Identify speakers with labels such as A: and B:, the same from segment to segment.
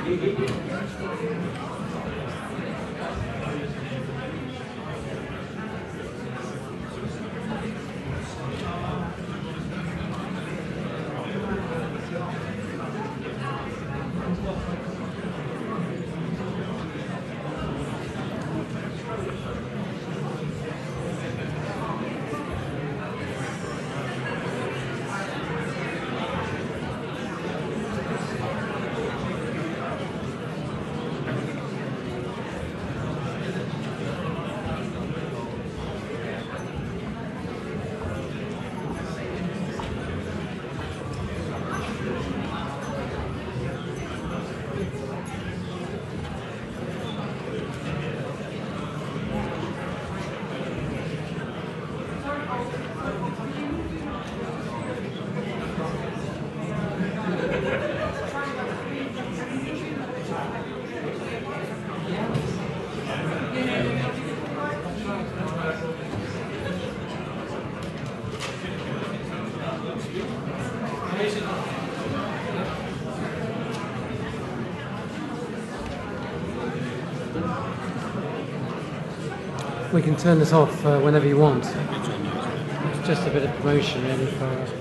A: We can turn this off whenever you want. It's just a bit of promotion really for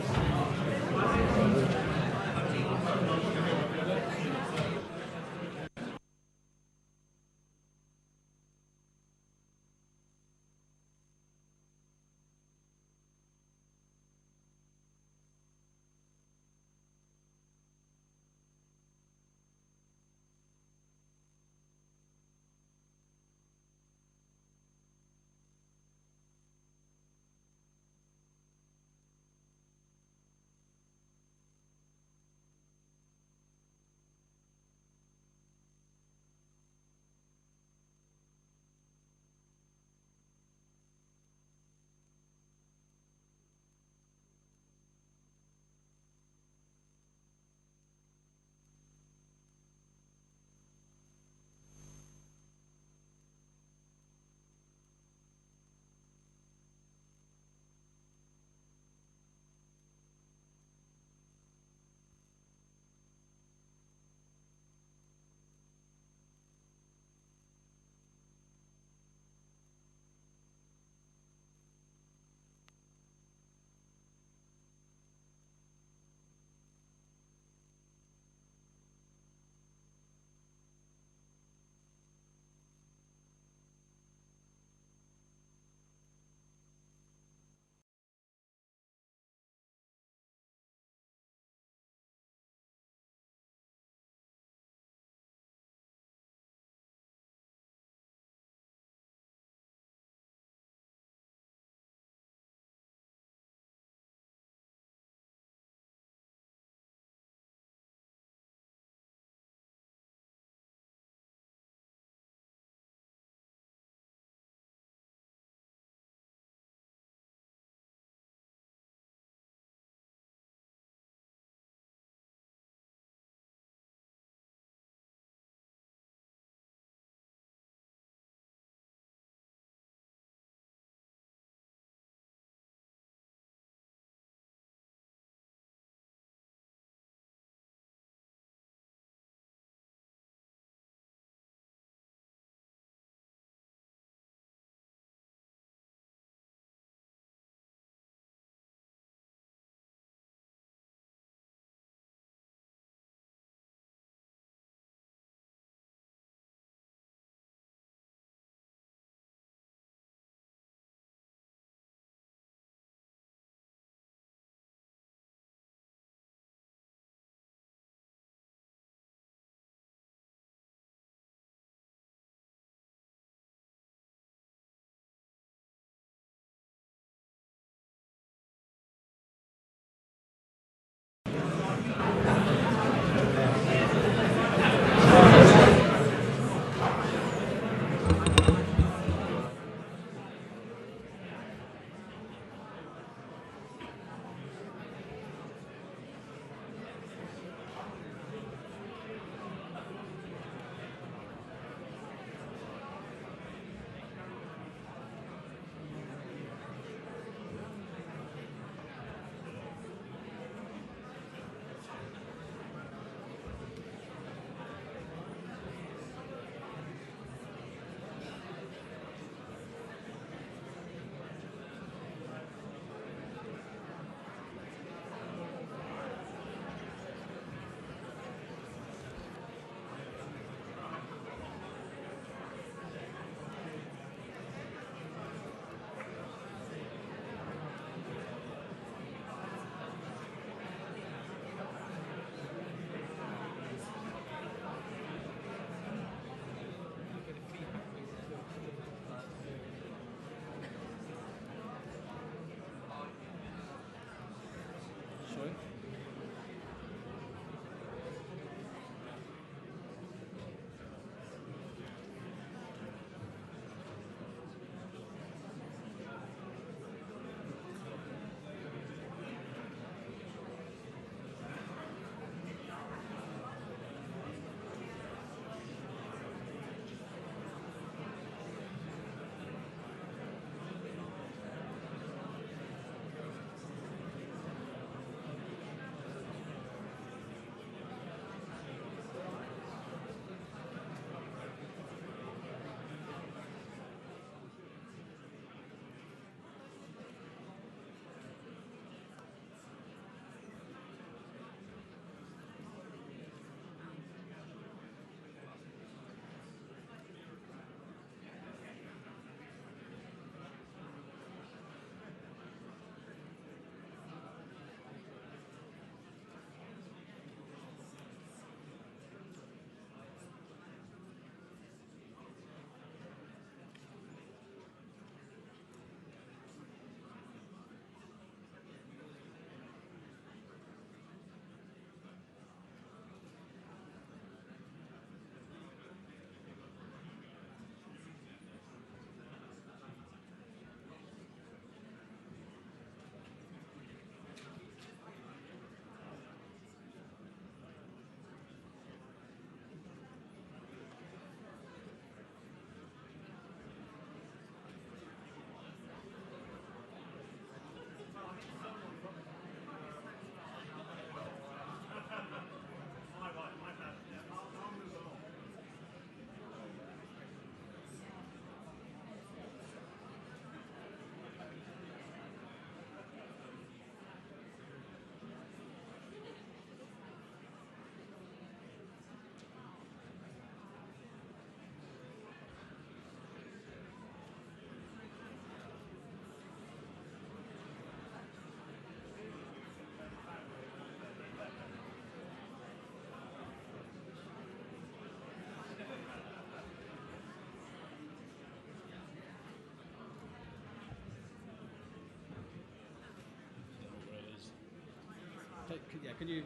B: Yeah, can you...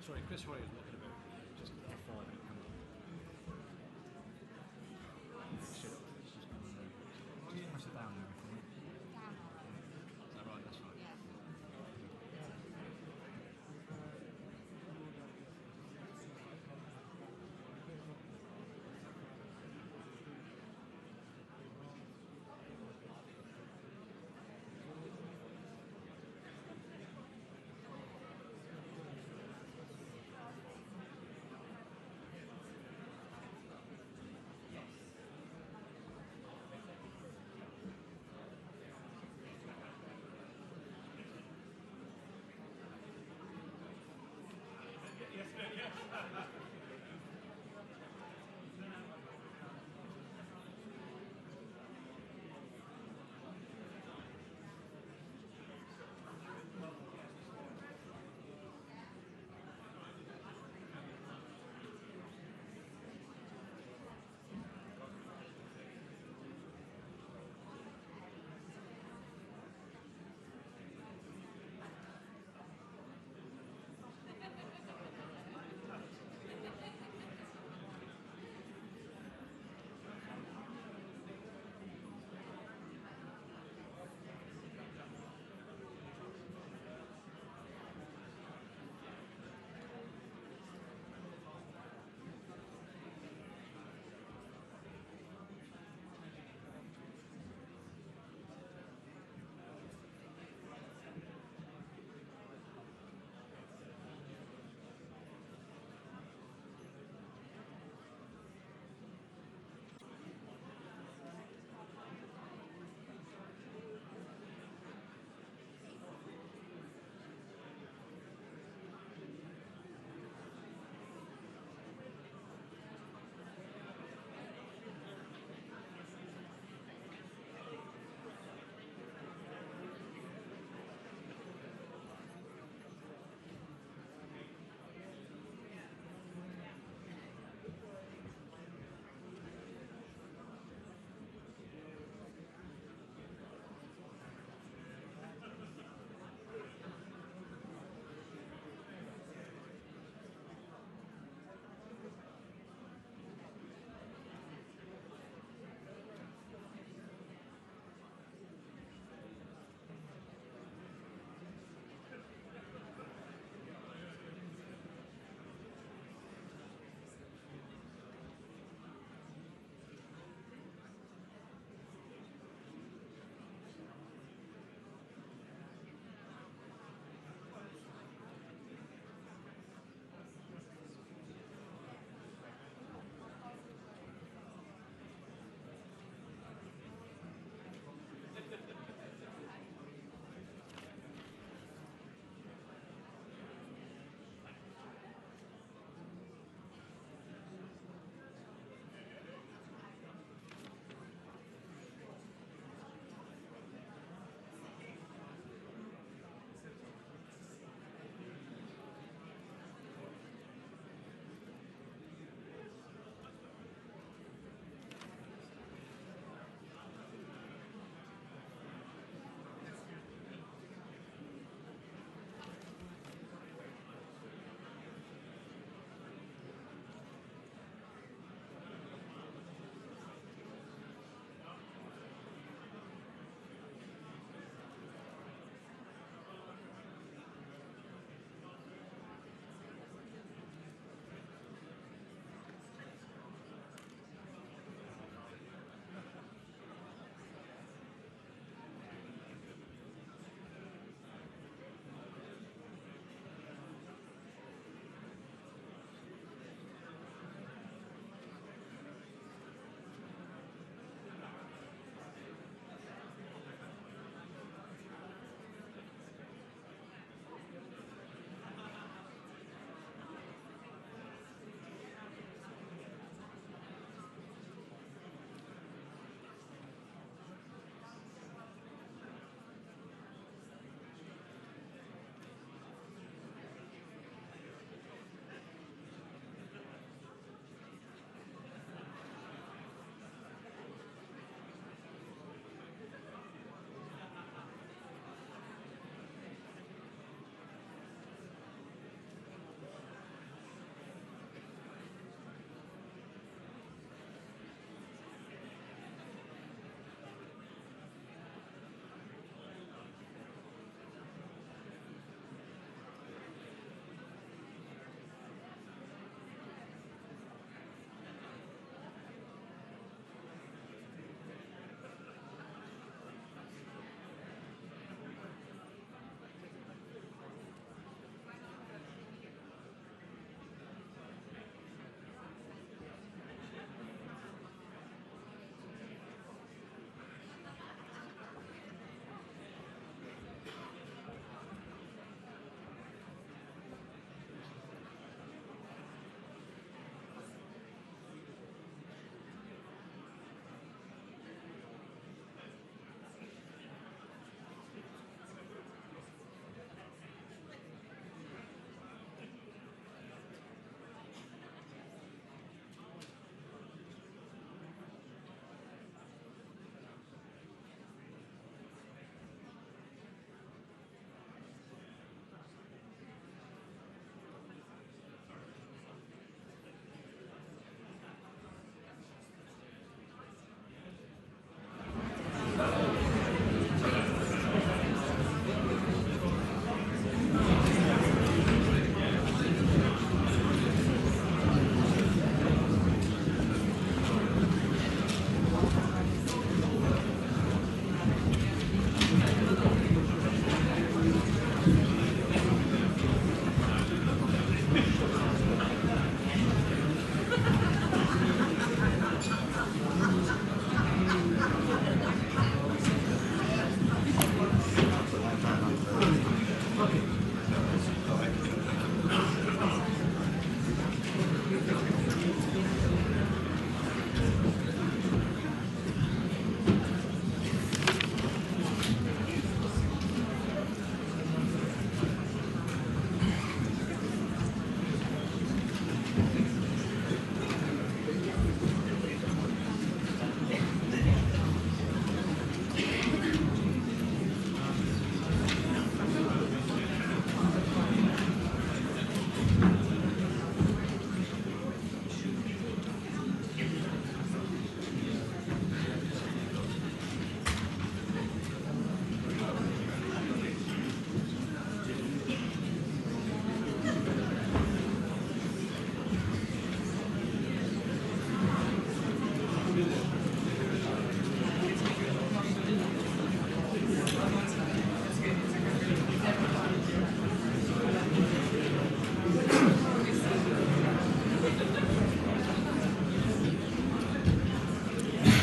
B: Sorry, Chris Hoy is looking about just a 5 minute handle. Just press it down there for me.
C: Down, alright.
B: Is that right? That's right.
C: Yeah.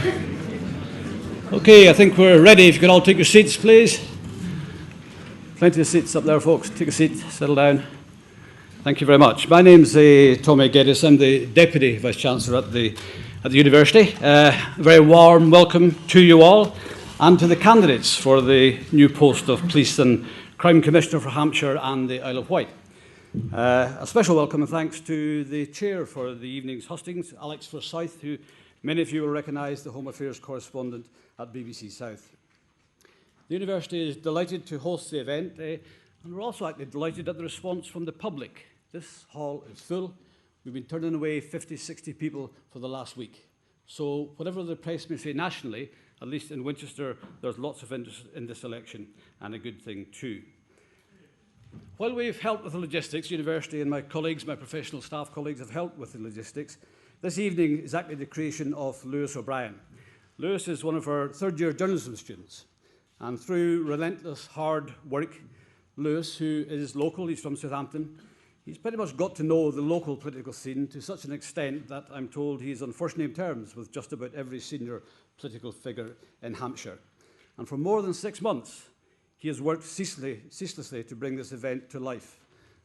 B: Okay, I think we're ready. If you could all take your seats, please. Plenty of seats up there, folks. Take a seat, settle down. Thank you very much. My name's Tommy Geddes. I'm the Deputy Vice-Chancellor at the University. A very warm welcome to you all and to the candidates for the new post of Police and Crime Commissioner for Hampshire and the Isle of Wight. A special welcome and thanks to the Chair for the evening's hustings, Alex Forsyth, who many of you will recognise, the Home Affairs correspondent at BBC South. The University is delighted to host the event, and we're also actually delighted at the response from the public. This hall is full. We've been turning away 50, 60 people for the last week. So whatever the press may say nationally, at least in Winchester, there's lots of interest in this election, and a good thing too. While we've helped with the logistics, University and my colleagues, my professional staff colleagues, have helped with the logistics. This evening is actually the creation of Lewis O'Brien. Lewis is one of our third-year journalism students, and through relentless hard work, Lewis, who is local, he's from Southampton, he's pretty much got to know the local political scene to such an extent that I'm told he's on first-name terms with just about every senior political figure in Hampshire. And for more than 6 months, he has worked ceaselessly to bring this event to life.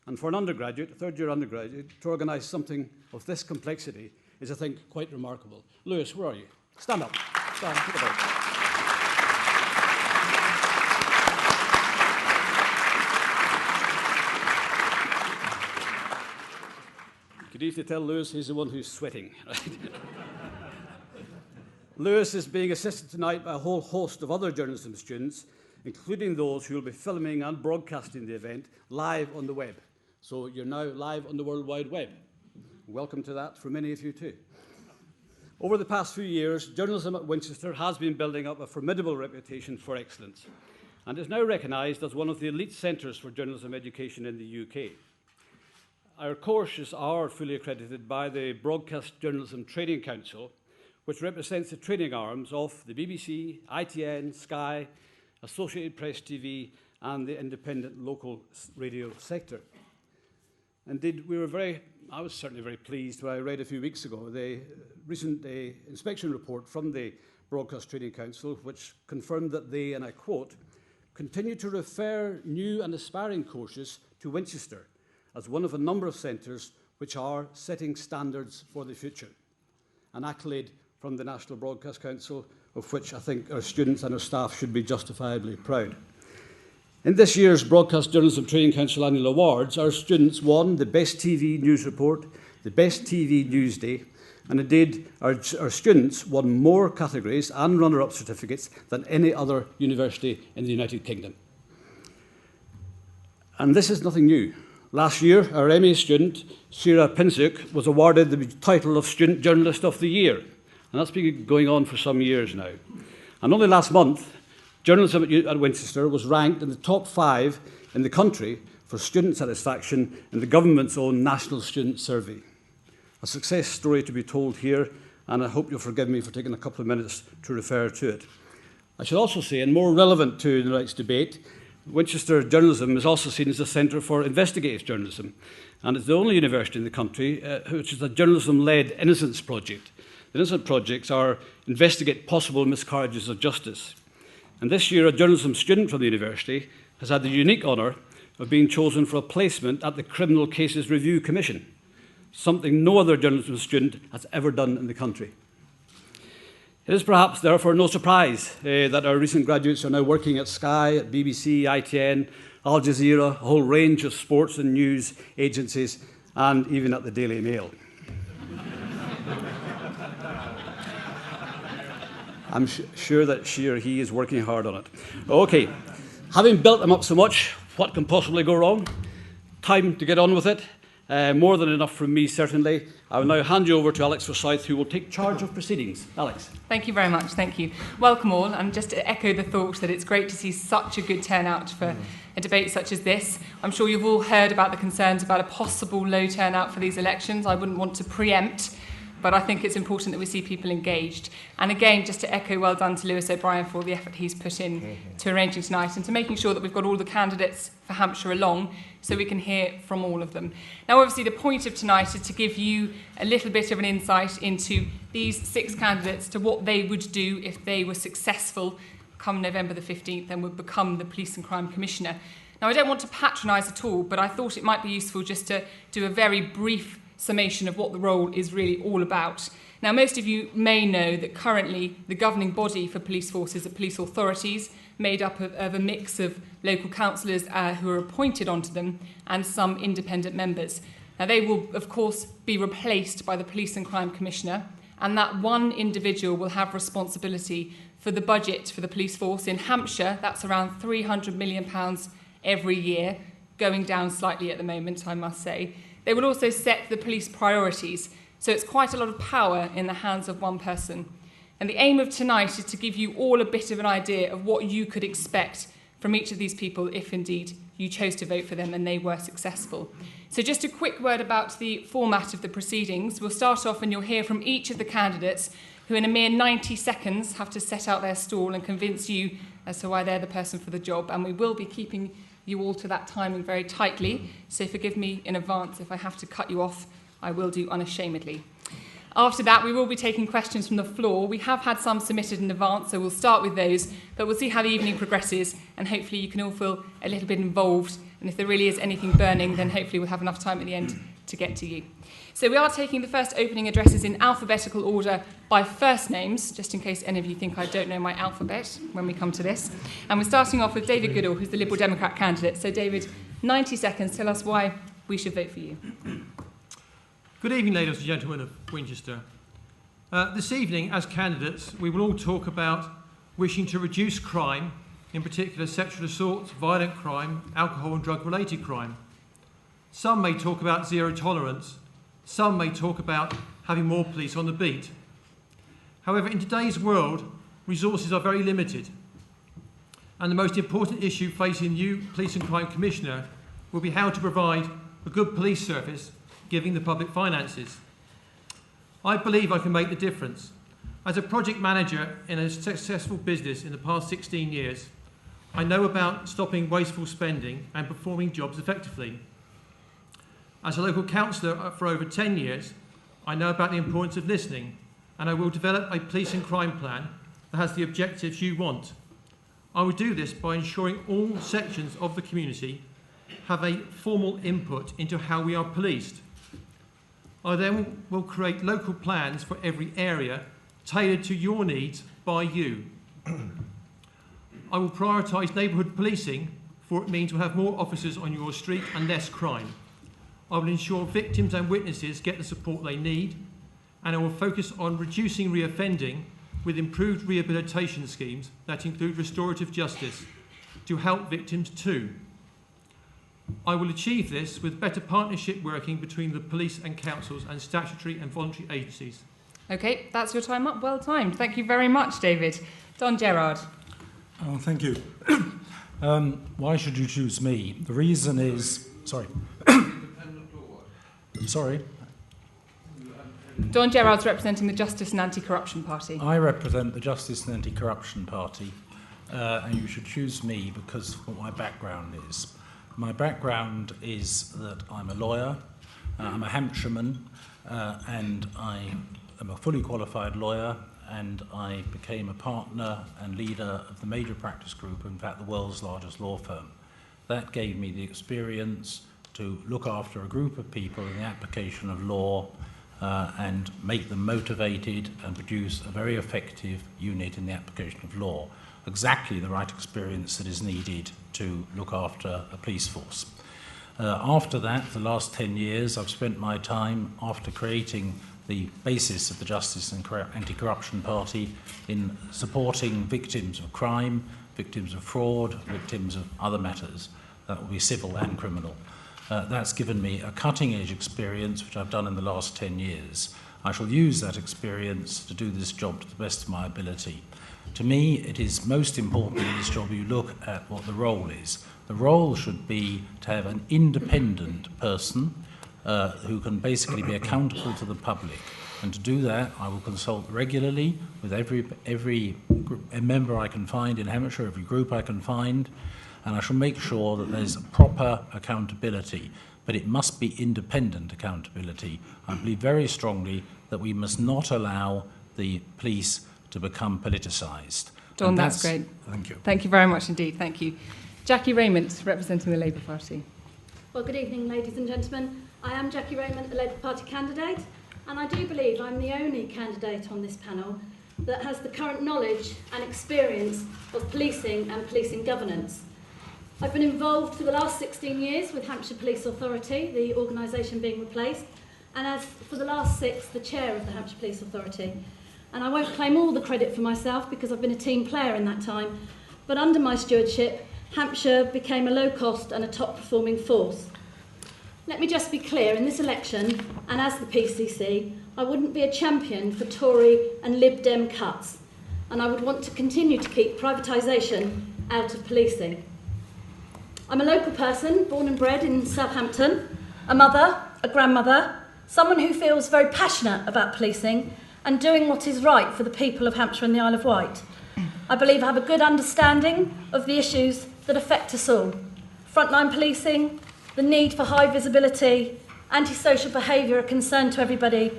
B: And for an undergraduate, a third-year undergraduate, to organise something of this complexity is, I think, quite remarkable. Lewis, where are you? Stand up. Stand, take a bow. You could easily tell Lewis he's the one who's sweating. Right? Lewis is being assisted tonight by a whole host of other journalism students, including those who will be filming and broadcasting the event live on the web. So you're now live on the World Wide Web. Welcome to that for many of you too. Over the past few years, journalism at Winchester has been building up a formidable reputation for excellence and is now recognised as one of the elite centres for journalism education in the UK. Our courses are fully accredited by the Broadcast Journalism Training Council, which represents the training arms of the BBC, ITN, Sky, Associated Press TV and the independent local radio sector. Indeed, I was certainly very pleased when I read a few weeks ago the recent inspection report from the Broadcast Training Council, which confirmed that they, and I quote, continue to refer new and aspiring courses to Winchester as one of a number of centres which are setting standards for the future. An accolade from the National Broadcast Council, of which I think our students and our staff should be justifiably proud. In this year's Broadcast Journalism Training Council Annual Awards, our students won the Best TV News Report, the Best TV News Day, and indeed our students won more categories and runner-up certificates than any other university in the United Kingdom. And this is nothing new. Last year, our MA student, Shira Pinsuk, was awarded the title of Student Journalist of the Year, and that's been going on for some years now. And only last month, journalism at Winchester was ranked in the top 5 in the country for student satisfaction in the government's own National Student Survey. A success story to be told here, and I hope you'll forgive me for taking a couple of minutes to refer to it. I should also say, and more relevant to tonight's debate, Winchester journalism is also seen as a centre for investigative journalism, and it's the only university in the country which is a journalism-led innocence project. The innocence projects investigate possible miscarriages of justice. And this year, a journalism student from the university has had the unique honour of being chosen for a placement at the Criminal Cases Review Commission, something no other journalism student has ever done in the country. It is perhaps, therefore, no surprise that our recent graduates are now working at Sky, at BBC, ITN, Al Jazeera, a whole range of sports and news agencies, and even at the Daily Mail. I'm sure that she or he is working hard on it. Okay, having built them up so much, what can possibly go wrong? Time to get on with it. More than enough from me, certainly. I will now hand you over to Alex Forsyth, who will take charge of proceedings. Alex.
C: Thank you very much. Thank you. Welcome all. And just to echo the thought that it's great to see such a good turnout for a debate such as this. I'm sure you've all heard about the concerns about a possible low turnout for these elections. I wouldn't want to preempt, but I think it's important that we see people engaged. And again, just to echo well done to Lewis O'Brien for the effort he's put in to arranging tonight and to making sure that we've got all the candidates for Hampshire along so we can hear from all of them. Now, obviously, the point of tonight is to give you a little bit of an insight into these 6 candidates, to what they would do if they were successful come November the 15th and would become the Police and Crime Commissioner. Now, I don't want to patronise at all, but I thought it might be useful just to do a very brief summation of what the role is really all about. Now, most of you may know that currently the governing body for police forces are police authorities, made up of a mix of local councillors who are appointed onto them and some independent members. Now, they will, of course, be replaced by the Police and Crime Commissioner, and that one individual will have responsibility for the budget for the police force. In Hampshire, that's around £300 million every year, going down slightly at the moment, I must say. They will also set the police priorities, so it's quite a lot of power in the hands of one person. And the aim of tonight is to give you all a bit of an idea of what you could expect from each of these people if indeed you chose to vote for them and they were successful. So just a quick word about the format of the proceedings. We'll start off and you'll hear from each of the candidates who in a mere 90 seconds have to set out their stall and convince you as to why they're the person for the job. And we will be keeping you all to that timing very tightly, so forgive me in advance if I have to cut you off. I will do unashamedly. After that, we will be taking questions from the floor. We have had some submitted in advance, so we'll start with those, but we'll see how the evening progresses, and hopefully you can all feel a little bit involved, and if there really is anything burning, then hopefully we'll have enough time at the end to get to you. So we are taking the first opening addresses in alphabetical order by first names, just in case any of you think I don't know my alphabet when we come to this. And we're starting off with David Goodall, who's the Liberal Democrat candidate. So David, 90 seconds, tell us why we should vote for you.
D: Good evening, ladies and gentlemen of Winchester. This evening, as candidates, we will all talk about wishing to reduce crime, in particular sexual assault, violent crime, alcohol and drug-related crime. Some may talk about zero tolerance. Some may talk about having more police on the beat. However, in today's world, resources are very limited. And the most important issue facing the new Police and Crime Commissioner will be how to provide a good police service, given the public finances. I believe I can make the difference. As a project manager in a successful business in the past 16 years, I know about stopping wasteful spending and performing jobs effectively. As a local councillor for over 10 years, I know about the importance of listening, and I will develop a police and crime plan that has the objectives you want. I will do this by ensuring all sections of the community have a formal input into how we are policed. I then will create local plans for every area tailored to your needs by you. I will prioritise neighbourhood policing, for it means we'll have more officers on your street and less crime. I will ensure victims and witnesses get the support they need, and I will focus on reducing reoffending with improved rehabilitation schemes that include restorative justice to help victims too. I will achieve this with better partnership working between the police and councils and statutory and voluntary agencies.
C: Okay, that's your time up. Well timed. Thank you very much, David. Don Gerard.
E: Oh, thank you. Why should you choose me? The reason is... Sorry. Sorry.
C: Don Gerard's representing the Justice and Anti-Corruption Party.
E: I represent the Justice and Anti-Corruption Party, and you should choose me because of what my background is. My background is that I'm a lawyer, I'm a Hampshireman, and I am a fully qualified lawyer, and I became a partner and leader of the major practice group, in fact the world's largest law firm. That gave me the experience to look after a group of people in the application of law and make them motivated and produce a very effective unit in the application of law. Exactly the right experience that is needed to look after a police force. After that, the last 10 years, I've spent my time, after creating the basis of the Justice and Anti-Corruption Party, in supporting victims of crime, victims of fraud, victims of other matters. That will be civil and criminal. That's given me a cutting-edge experience, which I've done in the last 10 years. I shall use that experience to do this job to the best of my ability. To me, it is most important in this job you look at what the role is. The role should be to have an independent person who can basically be accountable to the public. And to do that, I will consult regularly with every member I can find in Hampshire, every group I can find, and I shall make sure that there's proper accountability. But it must be independent accountability. I believe very strongly that we must not allow the police to become politicised.
C: Don, that's great.
E: Thank you.
C: Thank you very much indeed. Thank you. Jackie Raymond, representing the Labour Party.
F: Well, good evening, ladies and gentlemen. I am Jackie Raymond, the Labour Party candidate, and I do believe I'm the only candidate on this panel that has the current knowledge and experience of policing and policing governance. I've been involved for the last 16 years with Hampshire Police Authority, the organisation being replaced, and as for the last 6, the chair of the Hampshire Police Authority. And I won't claim all the credit for myself because I've been a team player in that time, but under my stewardship, Hampshire became a low-cost and a top-performing force. Let me just be clear, in this election, and as the PCC, I wouldn't be a champion for Tory and Lib Dem cuts, and I would want to continue to keep privatisation out of policing. I'm a local person, born and bred in Southampton, a mother, a grandmother, someone who feels very passionate about policing and doing what is right for the people of Hampshire and the Isle of Wight. I believe I have a good understanding of the issues that affect us all. Frontline policing, the need for high visibility, antisocial behaviour, a concern to everybody,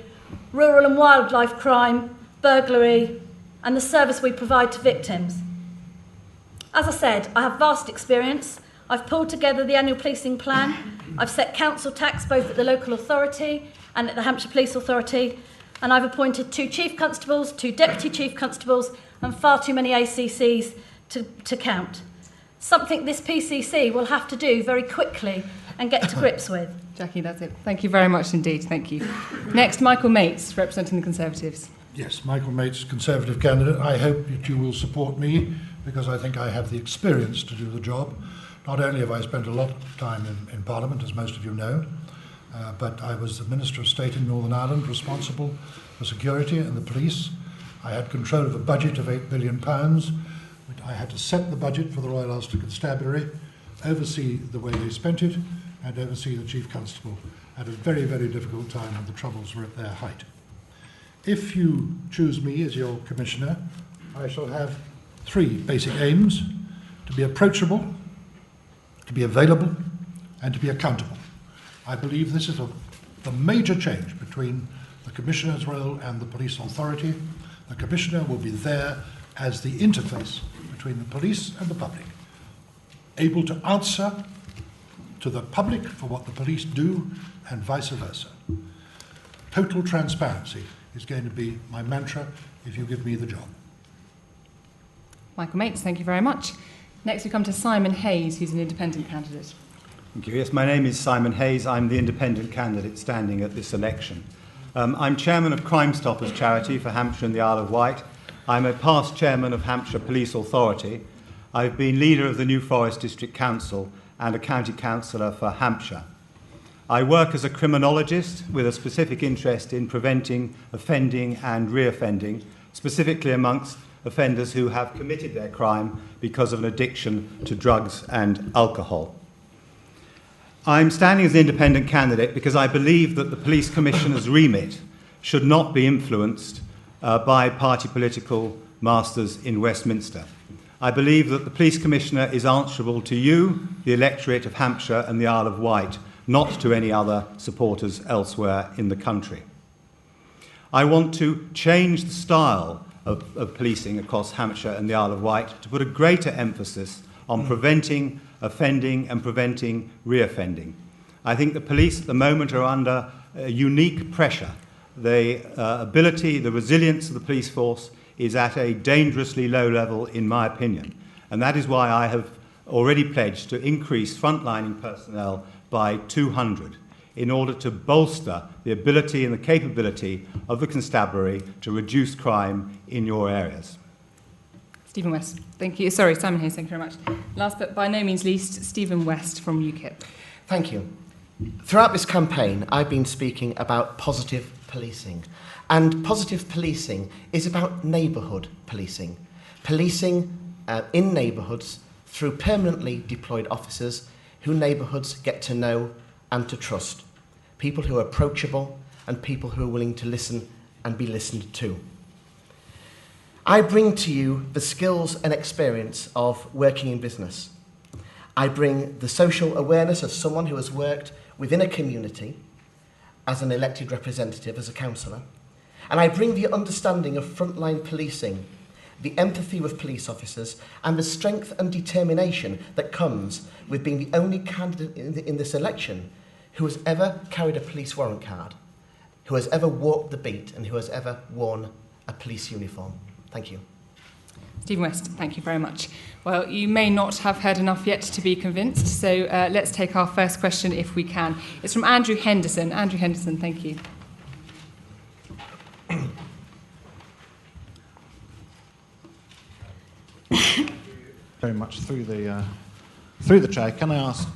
F: rural and wildlife crime, burglary, and the service we provide to victims. As I said, I have vast experience. I've pulled together the annual policing plan. I've set council tax both at the local authority and at the Hampshire Police Authority, and I've appointed 2 chief constables, 2 deputy chief constables, and far too many ACCs to count. Something this PCC will have to do very quickly and get to grips with.
C: Jackie, that's it. Thank you very much indeed. Thank you. Next, Michael Mates, representing the Conservatives.
G: Yes, Michael Mates, Conservative candidate. I hope that you will support me because I think I have the experience to do the job. Not only have I spent a lot of time in Parliament, as most of you know, but I was the Minister of State in Northern Ireland, responsible for security and the police. I had control of a budget of £8 billion. I had to set the budget for the Royal Ulster Constabulary, oversee the way they spent it, and oversee the Chief Constable at a very, very difficult time when the Troubles were at their height. If you choose me as your Commissioner, I shall have 3 basic aims: to be approachable, to be available, and to be accountable. I believe this is a major change between the Commissioner's role and the Police Authority. The Commissioner will be there as the interface between the police and the public, able to answer to the public for what the police do and vice versa. Total transparency is going to be my mantra if you give me the job.
C: Michael Mates, thank you very much. Next we come to Simon Hayes, who's an independent candidate.
H: Thank you. Yes, my name is Simon Hayes. I'm the independent candidate standing at this election. I'm chairman of Crime Stoppers Charity for Hampshire and the Isle of Wight. I'm a past chairman of Hampshire Police Authority. I've been leader of the New Forest District Council and a county councillor for Hampshire. I work as a criminologist with a specific interest in preventing offending and reoffending, specifically amongst offenders who have committed their crime because of an addiction to drugs and alcohol. I'm standing as an independent candidate because I believe that the Police Commissioner's remit should not be influenced by party political masters in Westminster. I believe that the Police Commissioner is answerable to you, the electorate of Hampshire and the Isle of Wight, not to any other supporters elsewhere in the country. I want to change the style of policing across Hampshire and the Isle of Wight to put a greater emphasis on preventing offending and preventing reoffending. I think the police at the moment are under unique pressure. The ability, the resilience of the police force is at a dangerously low level, in my opinion. And that is why I have already pledged to increase frontlining personnel by 200 in order to bolster the ability and the capability of the constabulary to reduce crime in your areas.
C: Stephen West, thank you. Sorry, Simon Hayes, thank you very much. Last but by no means least, Stephen West from UKIP.
I: Thank you. Throughout this campaign, I've been speaking about positive policing. And positive policing is about neighbourhood policing. Policing in neighbourhoods through permanently deployed officers who neighbourhoods get to know and to trust. People who are approachable and people who are willing to listen and be listened to. I bring to you the skills and experience of working in business. I bring the social awareness of someone who has worked within a community as an elected representative, as a councillor. And I bring the understanding of frontline policing, the empathy with police officers, and the strength and determination that comes with being the only candidate in this election who has ever carried a police warrant card, who has ever walked the beat, and who has ever worn a police uniform. Thank you.
C: Stephen West, thank you very much. Well, you may not have heard enough yet to be convinced, so let's take our first question if we can. It's from Andrew Henderson. Andrew Henderson, thank you.
E: Very much through the chair. Can I ask,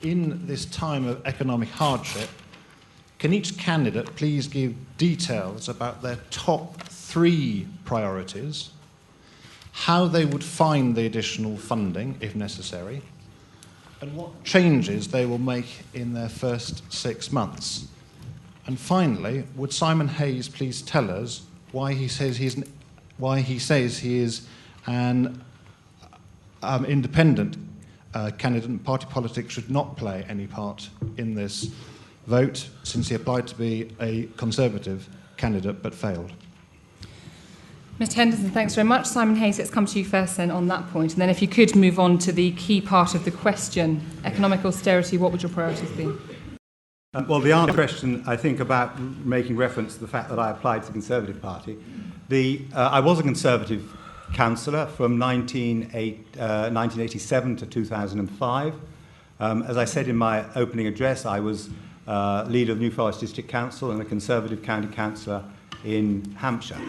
E: in this time of economic hardship, can each candidate please give details about their top 3 priorities, how they would find the additional funding if necessary, and what changes they will make in their first 6 months? And finally, would Simon Hayes please tell us why he says he is an independent candidate and party politics should not play any part in this vote, since he applied to be a Conservative candidate but failed?
C: Mr Henderson, thanks very much. Simon Hayes, let's come to you first then on that point. And then if you could move on to the key part of the question, economic austerity, what would your priorities be?
H: Well, the answer to the question, I think, about making reference to the fact that I applied to the Conservative Party, I was a Conservative councillor from 1987 to 2005. As I said in my opening address, I was leader of New Forest District Council and a Conservative county councillor in Hampshire.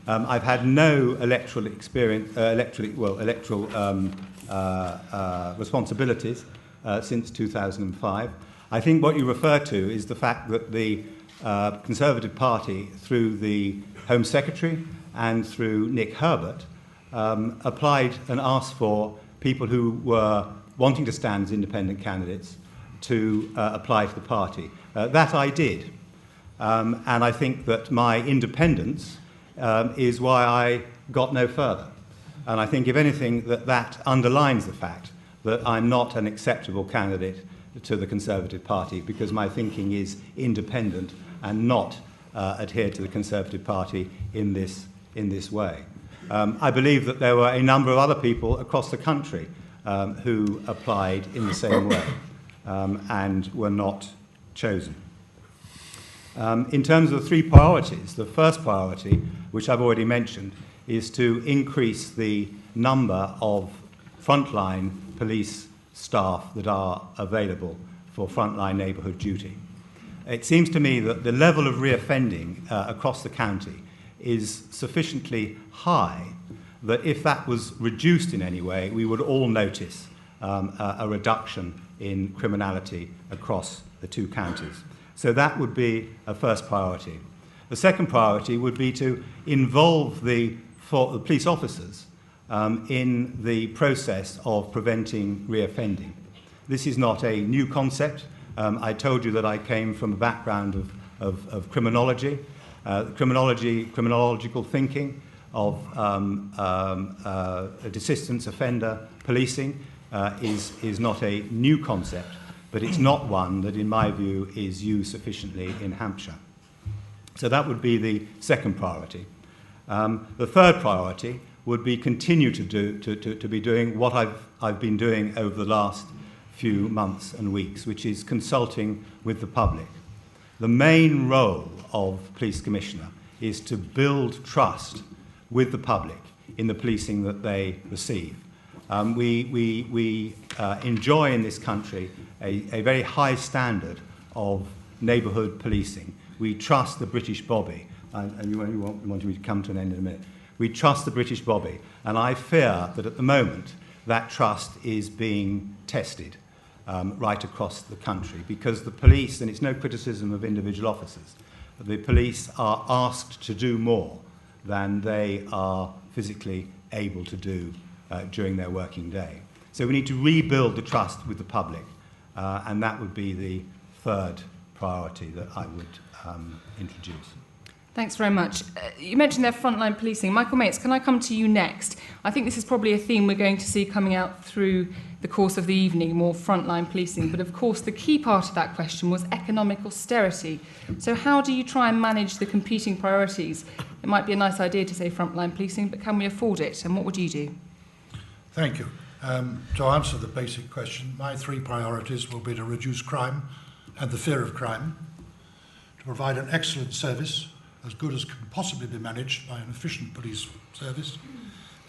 H: I've had no electoral experience, electoral responsibilities since 2005. I think what you refer to is the fact that the Conservative Party, through the Home Secretary and through Nick Herbert, applied and asked for people who were wanting to stand as independent candidates to apply to the party. That I did. And I think that my independence is why I got no further. And I think, if anything, that underlines the fact that I'm not an acceptable candidate to the Conservative Party, because my thinking is independent and not adhered to the Conservative Party in this way. I believe that there were a number of other people across the country who applied in the same way and were not chosen. In terms of the 3 priorities, the first priority, which I've already mentioned, is to increase the number of frontline police staff that are available for frontline neighbourhood duty. It seems to me that the level of reoffending across the county is sufficiently high that if that was reduced in any way, we would all notice a reduction in criminality across the 2 counties. So that would be a first priority. The second priority would be to involve the police officers in the process of preventing reoffending. This is not a new concept. I told you that I came from a background of criminology, criminological thinking, of desistance offender policing is not a new concept, but it's not one that, in my view, is used sufficiently in Hampshire. So that would be the second priority. The third priority would be continue to be doing what I've been doing over the last few months and weeks, which is consulting with the public. The main role of Police Commissioner is to build trust with the public in the policing that they receive. We enjoy in this country a very high standard of neighbourhood policing. We trust the British Bobby, and you want me to come to an end in a minute. We trust the British Bobby, and I fear that at the moment that trust is being tested right across the country, because the police, and it's no criticism of individual officers, the police are asked to do more than they are physically able to do during their working day. So we need to rebuild the trust with the public, and that would be the third priority that I would introduce.
C: Thanks very much. You mentioned their frontline policing. Michael Mates, can I come to you next? I think this is probably a theme we're going to see coming out through the course of the evening, more frontline policing. But of course, the key part of that question was economic austerity. So how do you try and manage the competing priorities? It might be a nice idea to say frontline policing, but can we afford it? And what would you do?
G: Thank you. To answer the basic question, my three priorities will be to reduce crime and the fear of crime, to provide an excellent service, as good as can possibly be managed by an efficient police service,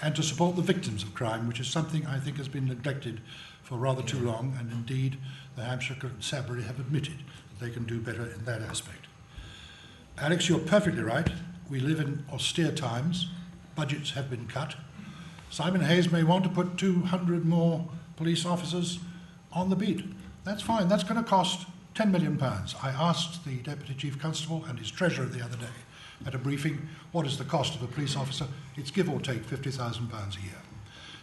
G: and to support the victims of crime, which is something I think has been neglected for rather too long, and indeed the Hampshire Constabulary have admitted that they can do better in that aspect. Alex, you're perfectly right. We live in austere times. Budgets have been cut. Simon Hayes may want to put 200 more police officers on the beat. That's fine. That's going to cost £10 million. I asked the Deputy Chief Constable and his Treasurer the other day at a briefing, what is the cost of a police officer? It's give or take £50,000 a year.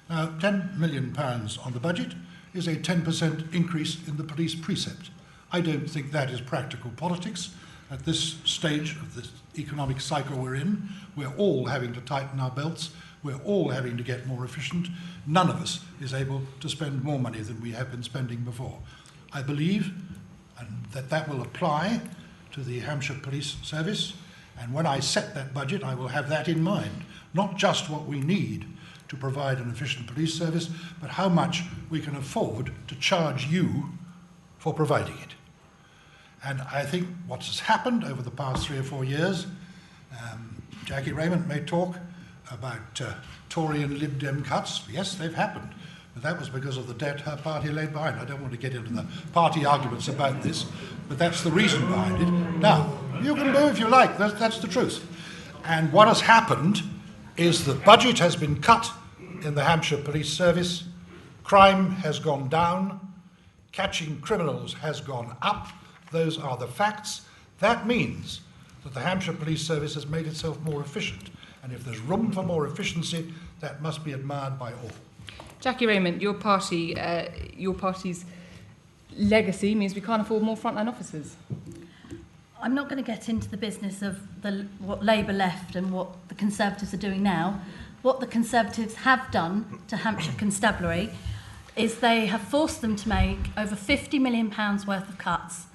G: Now, £10 million on the budget is a 10% increase in the police precept. I don't think that is practical politics. At this stage of this economic cycle we're in, we're all having to tighten our belts. We're all having to get more efficient. None of us is able to spend more money than we have been spending before. I believe that will apply to the Hampshire Police Service, and when I set that budget I will have that in mind, not just what we need to provide an efficient police service, but how much we can afford to charge you for providing it. And I think what has happened over the past 3 or 4 years, Jackie Raymond may talk about Tory and Lib Dem cuts. Yes, they've happened. But that was because of the debt her party laid behind. I don't want to get into the party arguments about this, but that's the reason behind it. Now, you can do if you like, that's the truth. And what has happened is the budget has been cut in the Hampshire Police Service, crime has gone down, catching criminals has gone up. Those are the facts. That means that the Hampshire Police Service has made itself more efficient. And if there's room for more efficiency, that must be admired by all.
C: Jackie Raymond, your party's legacy means we can't afford more frontline officers.
F: I'm not going to get into the business of what Labour left and what the Conservatives are doing now. What the Conservatives have done to Hampshire Constabulary is they have forced them to make over £50 million worth of cuts.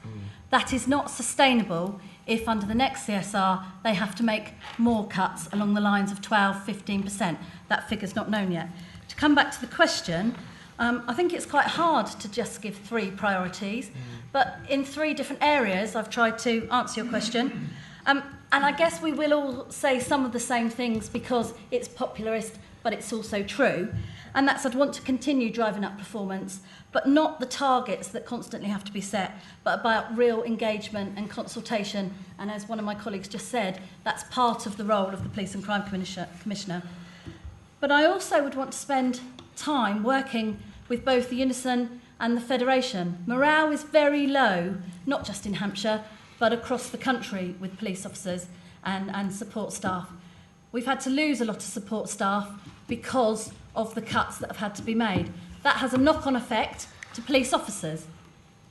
F: That is not sustainable if under the next CSR they have to make more cuts along the lines of 12-15%. That figure's not known yet. To come back to the question, I think it's quite hard to just give 3 priorities, but in 3 different areas I've tried to answer your question. And I guess we will all say some of the same things because it's popularist, but it's also true. And that's I'd want to continue driving up performance, but not the targets that constantly have to be set, but about real engagement and consultation. And as one of my colleagues just said, that's part of the role of the Police and Crime Commissioner. But I also would want to spend time working with both the Unison and the Federation. Morale is very low, not just in Hampshire, but across the country with police officers and support staff. We've had to lose a lot of support staff because of the cuts that have had to be made. That has a knock-on effect to police officers.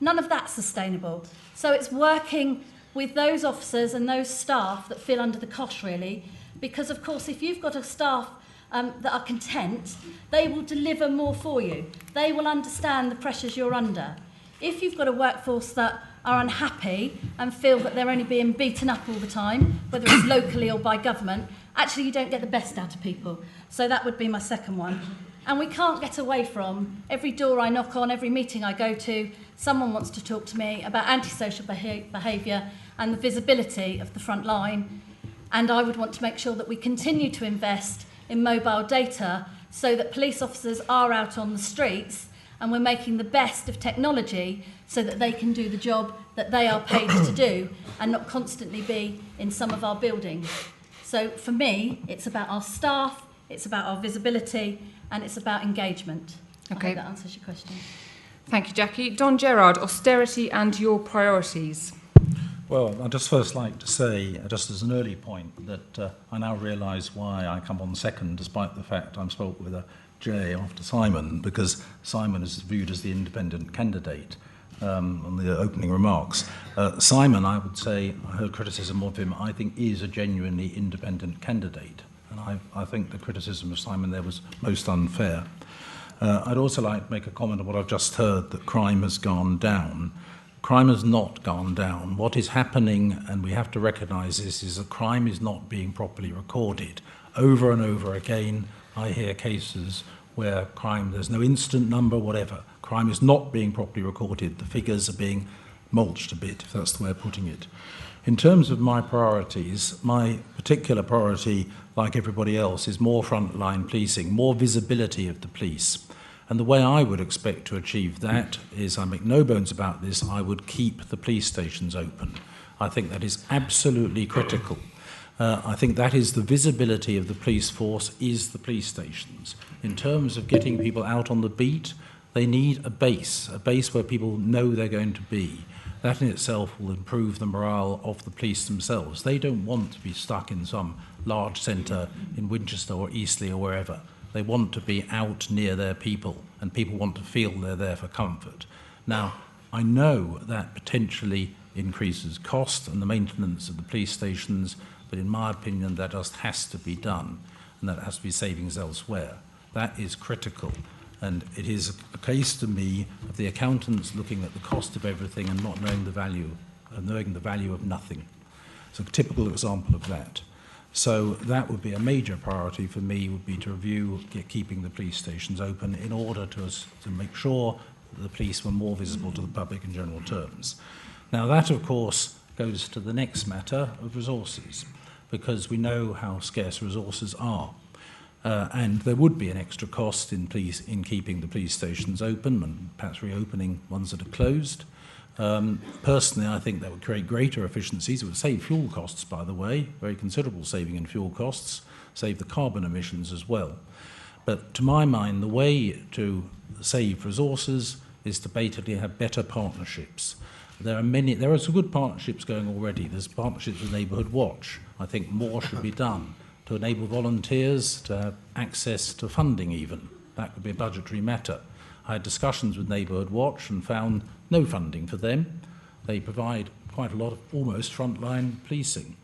F: None of that's sustainable. So it's working with those officers and those staff that feel under the cosh, really, because, of course, if you've got a staff that are content, they will deliver more for you. They will understand the pressures you're under. If you've got a workforce that are unhappy and feel that they're only being beaten up all the time, whether it's locally or by government, actually you don't get the best out of people. So that would be my second one. And we can't get away from every door I knock on, every meeting I go to, someone wants to talk to me about antisocial behaviour and the visibility of the front line. And I would want to make sure that we continue to invest in mobile data so that police officers are out on the streets and we're making the best of technology so that they can do the job that they are paid to do and not constantly be in some of our buildings. So for me, it's about our staff, it's about our visibility, and it's about engagement.
C: Okay.
F: I hope that answers your question.
C: Thank you, Jackie. Don Gerard, austerity and your priorities.
E: Well, I'd just first like to say, just as an early point, that I now realise why I come on second, despite the fact I'm spelt with a J after Simon, because Simon is viewed as the independent candidate. on the opening remarks. Simon, I would say, I heard criticism of him, I think is a genuinely independent candidate. And I think the criticism of Simon there was most unfair. I'd also like to make a comment on what I've just heard, that crime has gone down. Crime has not gone down. What is happening, and we have to recognise this, is that crime is not being properly recorded. Over and over again, I hear cases where crime, there's no incident number, whatever. Crime is not being properly recorded. The figures are being mulched a bit, if that's the way of putting it. In terms of my priorities, my particular priority, like everybody else, is more frontline policing, more visibility of the police. And the way I would expect to achieve that is, I make no bones about this, I would keep the police stations open. I think that is absolutely critical. I think that is the visibility of the police force, is the police stations. In terms of getting people out on the beat, they need a base where people know they're going to be. That in itself will improve the morale of the police themselves. They don't want to be stuck in some large centre in Winchester or Eastleigh or wherever. They want to be out near their people, and people want to feel they're there for comfort. Now, I know that potentially increases cost and the maintenance of the police stations, but in my opinion, that just has to be done, and that has to be savings elsewhere. That is critical, and it is a case to me of the accountants looking at the cost of everything and not knowing the value of nothing. It's a typical example of that. So that would be a major priority for me, would be to review keeping the police stations open in order to make sure that the police were more visible to the public in general terms. Now that, of course, goes to the next matter of resources, because we know how scarce resources are. And there would be an extra cost in keeping the police stations open and perhaps reopening ones that are closed. Personally, I think that would create greater efficiencies. It would save fuel costs, by the way, very considerable saving in fuel costs, save the carbon emissions as well. But to my mind, the way to save resources is to basically have better partnerships. There are some good partnerships going already. There's partnerships with Neighbourhood Watch. I think more should be done to enable volunteers to have access to funding even. That could be a budgetary matter. I had discussions with Neighbourhood Watch and found no funding for them. They provide quite a lot of almost frontline policing,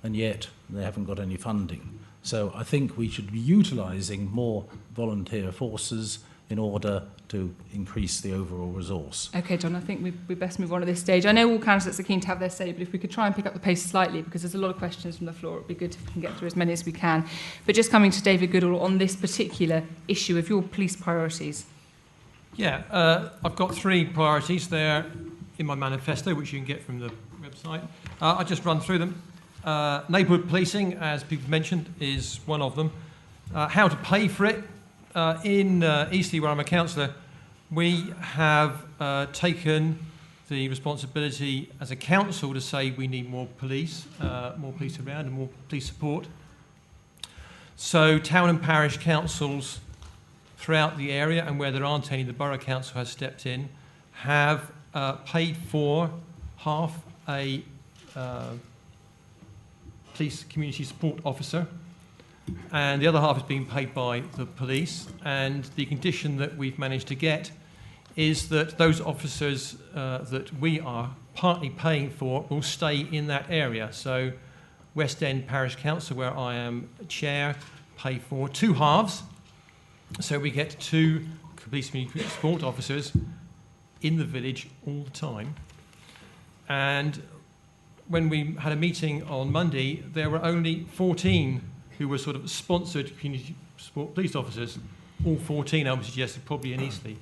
E: and yet they haven't got any funding. So I think we should be utilising more volunteer forces in order to increase the overall resource.
C: OK, John, I think we best move on at this stage. I know all candidates are keen to have their say, but if we could try and pick up the pace slightly, because there's a lot of questions from the floor, it would be good if we can get through as many as we can. But just coming to David Goodall on this particular issue of your police priorities.
D: Yeah, I've got 3 priorities there in my manifesto, which you can get from the website. I'll just run through them. Neighbourhood policing, as people mentioned, is one of them. How to pay for it. In Eastleigh, where I'm a councillor, we have taken the responsibility as a council to say we need more police around and more police support. So town and parish councils throughout the area, and where there aren't any, the Borough Council has stepped in, have paid for half a police community support officer, and the other half is being paid by the police. And the condition that we've managed to get is that those officers that we are partly paying for will stay in that area. So West End Parish Council, where I am chair, pay for 2 halves. So we get 2 police community support officers in the village all the time. And when we had a meeting on Monday, there were only 14 who were sort of sponsored community support police officers. All 14, I would suggest, are probably in Eastleigh.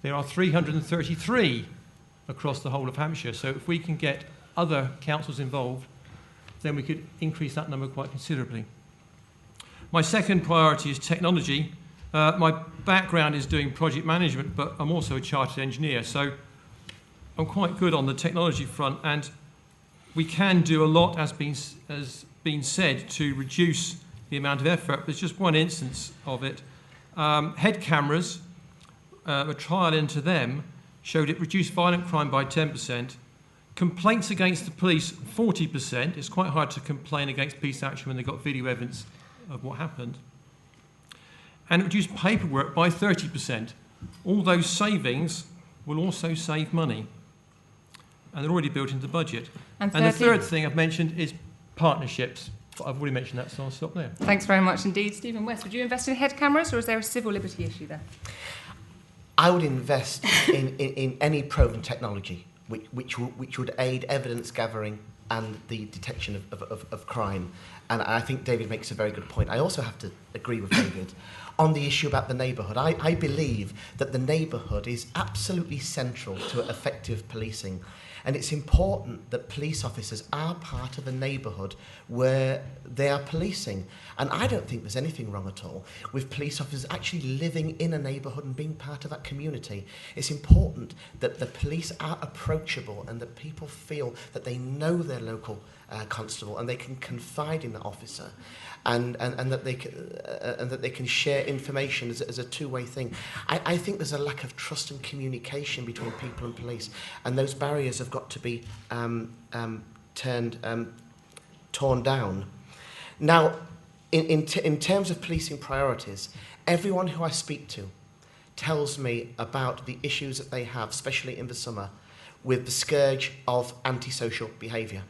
D: There are 333 across the whole of Hampshire. So if we can get other councils involved, then we could increase that number quite considerably. My second priority is technology. My background is doing project management, but I'm also a chartered engineer, so I'm quite good on the technology front, and we can do a lot, as been said, to reduce the amount of effort. There's just one instance of it. Head cameras, a trial into them, showed it reduced violent crime by 10%. Complaints against the police, 40%. It's quite hard to complain against police action when they've got video evidence of what happened. And it reduced paperwork by 30%. All those savings will also save money. and they're already built into the budget.
C: And
D: the third thing I've mentioned is partnerships. But I've already mentioned that, so I'll stop there.
C: Thanks very much indeed. Stephen West, would you invest in head cameras, or is there a civil liberty issue there?
I: I would invest in any proven technology which would aid evidence gathering and the detection of crime. And I think David makes a very good point. I also have to agree with David on the issue about the neighbourhood. I believe that the neighbourhood is absolutely central to effective policing. And it's important that police officers are part of a neighbourhood where they are policing. And I don't think there's anything wrong at all with police officers actually living in a neighbourhood and being part of that community. It's important that the police are approachable and that people feel that they know their local constable and they can confide in the officer. And that they can share information as a two-way thing. I think there's a lack of trust and communication between people and police, and those barriers have got to be torn down. Now, in terms of policing priorities, everyone who I speak to tells me about the issues that they have, especially in the summer, with the scourge of antisocial behaviour.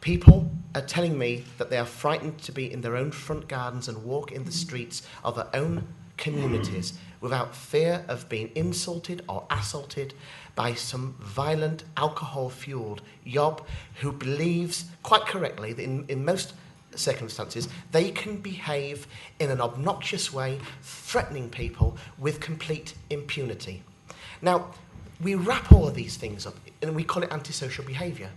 I: People are telling me that they are frightened to be in their own front gardens and walk in the streets of their own communities without fear of being insulted or assaulted by some violent, alcohol-fueled yob who believes, quite correctly, that in most circumstances, they can behave in an obnoxious way, threatening people with complete impunity. Now, we wrap all of these things up and we call it antisocial behaviour.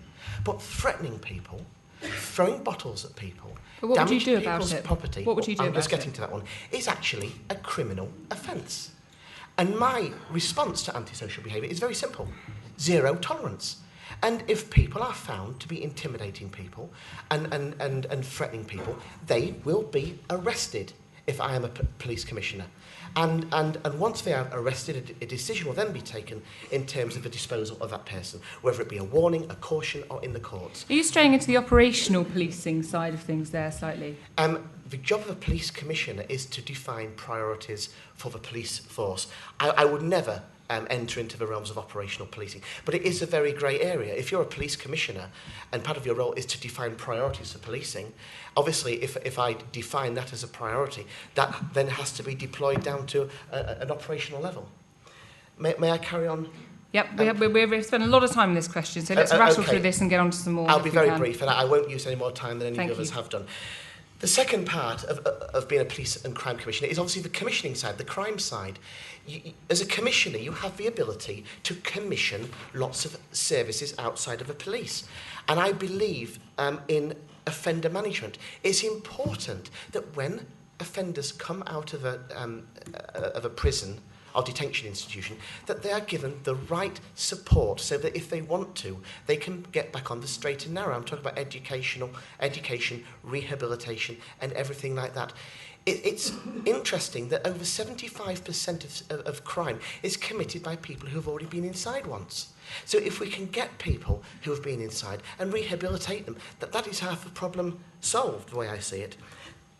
I: But threatening people, throwing bottles at people,
C: but what would you do
I: damaging people's
C: about it?
I: property,
C: What would you do
I: I'm just
C: about
I: getting
C: it?
I: to that one, is actually a criminal offence. And my response to antisocial behaviour is very simple. Zero tolerance. And if people are found to be intimidating people and threatening people, they will be arrested if I am a police commissioner. And once they are arrested, a decision will then be taken in terms of the disposal of that person, whether it be a warning, a caution, or in the courts.
C: Are you straying into the operational policing side of things there slightly?
I: The job of a police commissioner is to define priorities for the police force. I would never enter into the realms of operational policing, but it is a very grey area. If you're a police commissioner and part of your role is to define priorities for policing, obviously if I define that as a priority, that then has to be deployed down to an operational level. May I carry on?
C: Yep, we've spent a lot of time on this question, so let's rattle through this and get on to some more.
I: I'll be very brief, and I won't use any more time than any
C: Thank
I: of us
C: you.
I: have done. The second part of being a police and crime commissioner is obviously the commissioning side, the crime side. As a commissioner, you have the ability to commission lots of services outside of the police. And I believe in offender management. It's important that when offenders come out of a prison or detention institution, that they are given the right support so that if they want to, they can get back on the straight and narrow. I'm talking about education, rehabilitation, and everything like that. It's interesting that over 75% of crime is committed by people who have already been inside once. So if we can get people who have been inside and rehabilitate them, that is half the problem solved, the way I see it.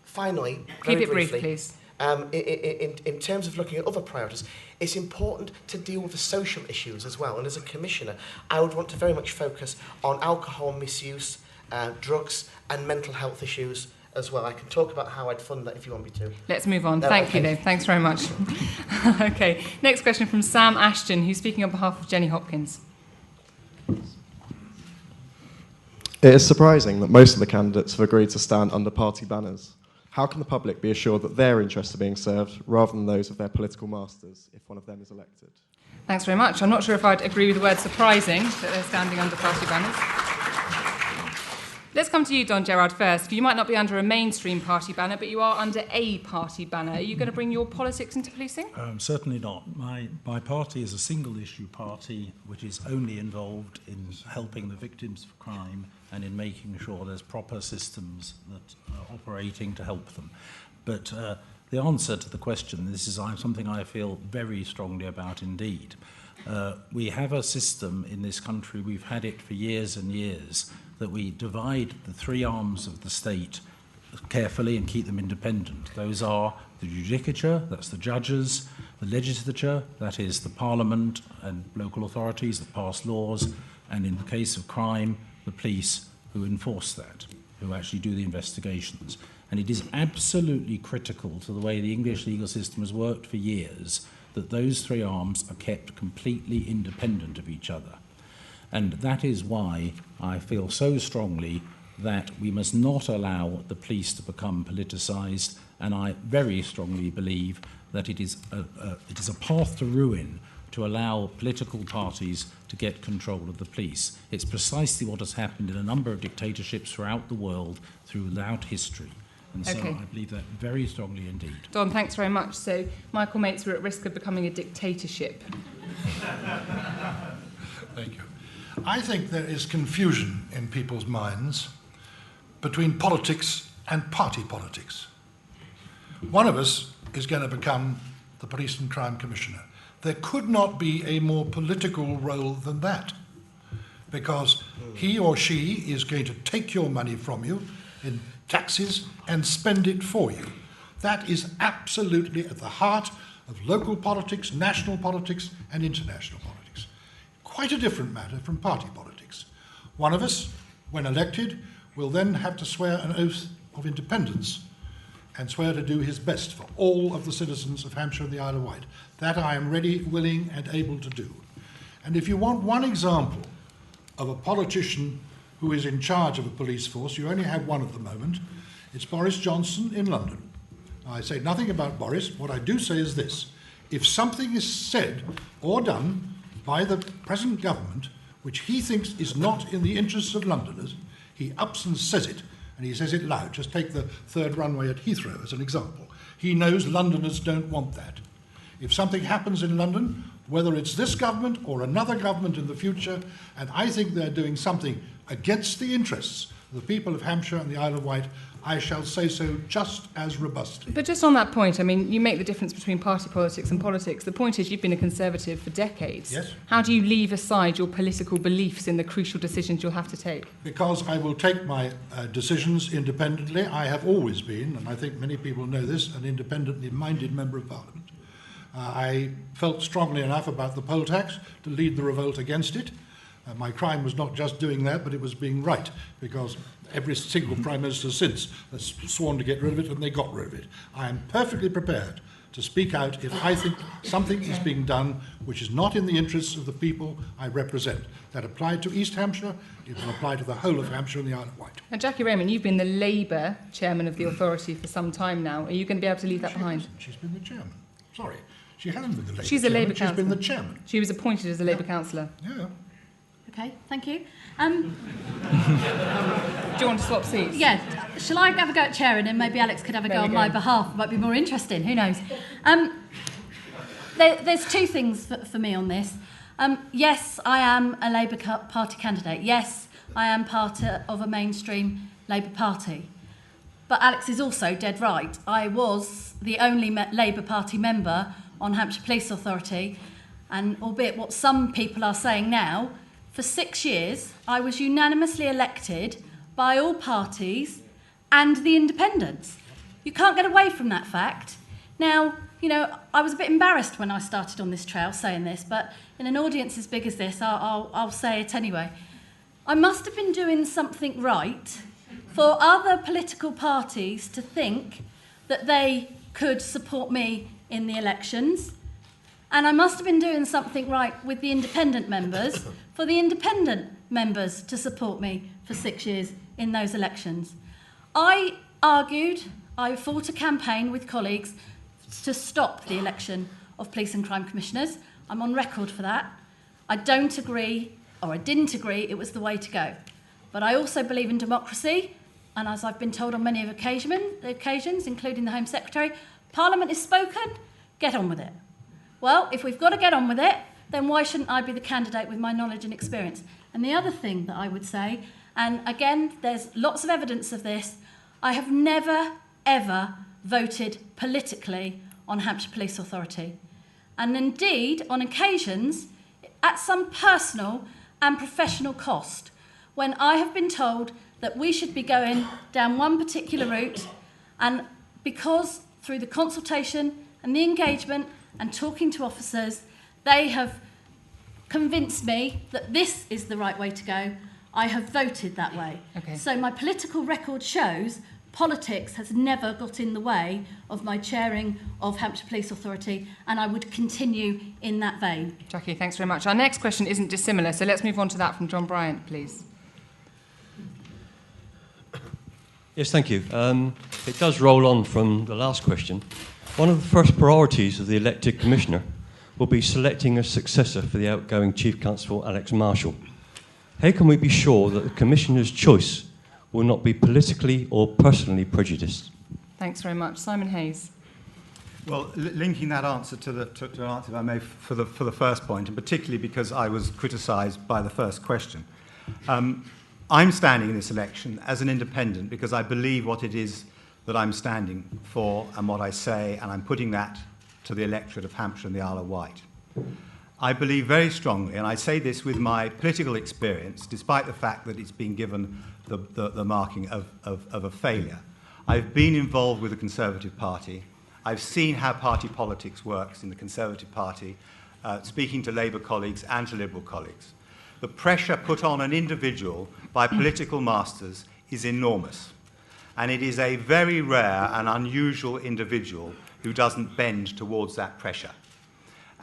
I: Finally,
C: Keep it brief,
I: briefly,
C: please.
I: in terms of looking at other priorities, it's important to deal with the social issues as well. And as a commissioner, I would want to very much focus on alcohol misuse, drugs, and mental health issues as well. I can talk about how I'd fund that if you want me to.
C: Let's move on. Thank you, Dave. Thanks very much. Okay, next question from Sam Ashton, who's speaking on behalf of Jenny Hopkins.
J: It is surprising that most of the candidates have agreed to stand under party banners. How can the public be assured that their interests are being served rather than those of their political masters if one of them is elected?
C: Thanks very much. I'm not sure if I'd agree with the word surprising that they're standing under party banners. Let's come to you, Don Gerard, first. You might not be under a mainstream party banner, but you are under a party banner. Are you going to bring your politics into policing?
E: Certainly not. My party is a single-issue party which is only involved in helping the victims of crime and in making sure there's proper systems that are operating to help them. But the answer to the question, this is something I feel very strongly about indeed. We have a system in this country, we've had it for years and years, that we divide the three arms of the state carefully and keep them independent. Those are the judicature, that's the judges, the legislature, that is the parliament and local authorities that pass laws, and in the case of crime, the police who enforce that, who actually do the investigations. And it is absolutely critical to the way the English legal system has worked for years that those three arms are kept completely independent of each other. And that is why I feel so strongly that we must not allow the police to become politicised, and I very strongly believe that it is a path to ruin to allow political parties to get control of the police. It's precisely what has happened in a number of dictatorships throughout the world throughout history. And so
C: Okay.
E: I believe that very strongly indeed.
C: Don, thanks very much. So Michael Mates, we're at risk of becoming a dictatorship.
G: Thank you. I think there is confusion in people's minds between politics and party politics. One of us is going to become the Police and Crime Commissioner. There could not be a more political role than that, because he or she is going to take your money from you in taxes and spend it for you. That is absolutely at the heart of local politics, national politics, and international politics. Quite a different matter from party politics. One of us, when elected, will then have to swear an oath of independence and swear to do his best for all of the citizens of Hampshire and the Isle of Wight. That I am ready, willing, and able to do. And if you want one example of a politician who is in charge of a police force, you only have one at the moment. It's Boris Johnson in London. Now, I say nothing about Boris. What I do say is this. If something is said or done by the present government which he thinks is not in the interests of Londoners, he ups and says it, and he says it loud. Just take the third runway at Heathrow as an example. He knows Londoners don't want that. If something happens in London, whether it's this government or another government in the future, and I think they're doing something against the interests of the people of Hampshire and the Isle of Wight, I shall say so just as robustly.
C: But just on that point, I mean, you make the difference between party politics and politics. The point is you've been a Conservative for decades.
G: Yes.
C: How do you leave aside your political beliefs in the crucial decisions you'll have to take?
G: Because I will take my decisions independently. I have always been, and I think many people know this, an independently minded Member of Parliament. I felt strongly enough about the poll tax to lead the revolt against it. My crime was not just doing that, but it was being right, because every single Prime Minister since has sworn to get rid of it, and they got rid of it. I am perfectly prepared to speak out if I think something is being done which is not in the interests of the people I represent. That applied to East Hampshire, it will apply to the whole of Hampshire and the Isle of Wight.
C: Now, Jackie Raymond, you've been the Labour chairman of the authority for some time now. Are you going to be able to leave that behind?
G: She's been the chairman. Sorry, she hasn't been the Labour
C: She's a Labour
G: chairman, she's been
C: councillor.
G: the chairman.
C: She was appointed as a Labour councillor.
G: Yeah.
F: Okay, thank you.
C: Do you want to swap seats?
F: Yeah, shall I have a go at chairing and maybe Alex could have a
C: There
F: go
C: we
F: on
C: go.
F: my behalf? It might be more interesting, who knows? There's two things for me on this. Yes, I am a Labour Party candidate. Yes, I am part of a mainstream Labour Party. But Alex is also dead right. I was the only Labour Party member on Hampshire Police Authority, and albeit what some people are saying now, for 6 years I was unanimously elected by all parties and the independents. You can't get away from that fact. Now, you know, I was a bit embarrassed when I started on this trail saying this, but in an audience as big as this, I'll say it anyway. I must have been doing something right for other political parties to think that they could support me in the elections. And I must have been doing something right with the independent members for the independent members to support me for 6 years in those elections. I fought a campaign with colleagues to stop the election of police and crime commissioners. I'm on record for that. I don't agree, or I didn't agree, it was the way to go. But I also believe in democracy, and as I've been told on many occasions, including the Home Secretary, Parliament is spoken, get on with it. Well, if we've got to get on with it, then why shouldn't I be the candidate with my knowledge and experience? And the other thing that I would say, and again, there's lots of evidence of this, I have never, ever voted politically on Hampshire Police Authority. And indeed, on occasions, at some personal and professional cost, when I have been told that we should be going down one particular route, and because through the consultation and the engagement and talking to officers, they have convinced me that this is the right way to go, I have voted that way.
C: Okay.
F: So my political record shows politics has never got in the way of my chairing of Hampshire Police Authority, and I would continue in that vein.
C: Jackie, thanks very much. Our next question isn't dissimilar, so let's move on to that from John Bryant, please.
K: Yes, thank you. It does roll on from the last question. One of the first priorities of the elected Commissioner will be selecting a successor for the outgoing Chief Constable, Alex Marshall. How can we be sure that the Commissioner's choice will not be politically or personally prejudiced?
C: Thanks very much. Simon Hayes.
H: Well, linking that answer to an answer, if I may, for the first point, and particularly because I was criticised by the first question. I'm standing in this election as an independent because I believe what it is that I'm standing for and what I say, and I'm putting that to the electorate of Hampshire and the Isle of Wight. I believe very strongly, and I say this with my political experience, despite the fact that it's been given the marking of a failure. I've been involved with the Conservative Party. I've seen how party politics works in the Conservative Party, speaking to Labour colleagues and to Liberal colleagues. The pressure put on an individual by political masters is enormous. And it is a very rare and unusual individual who doesn't bend towards that pressure.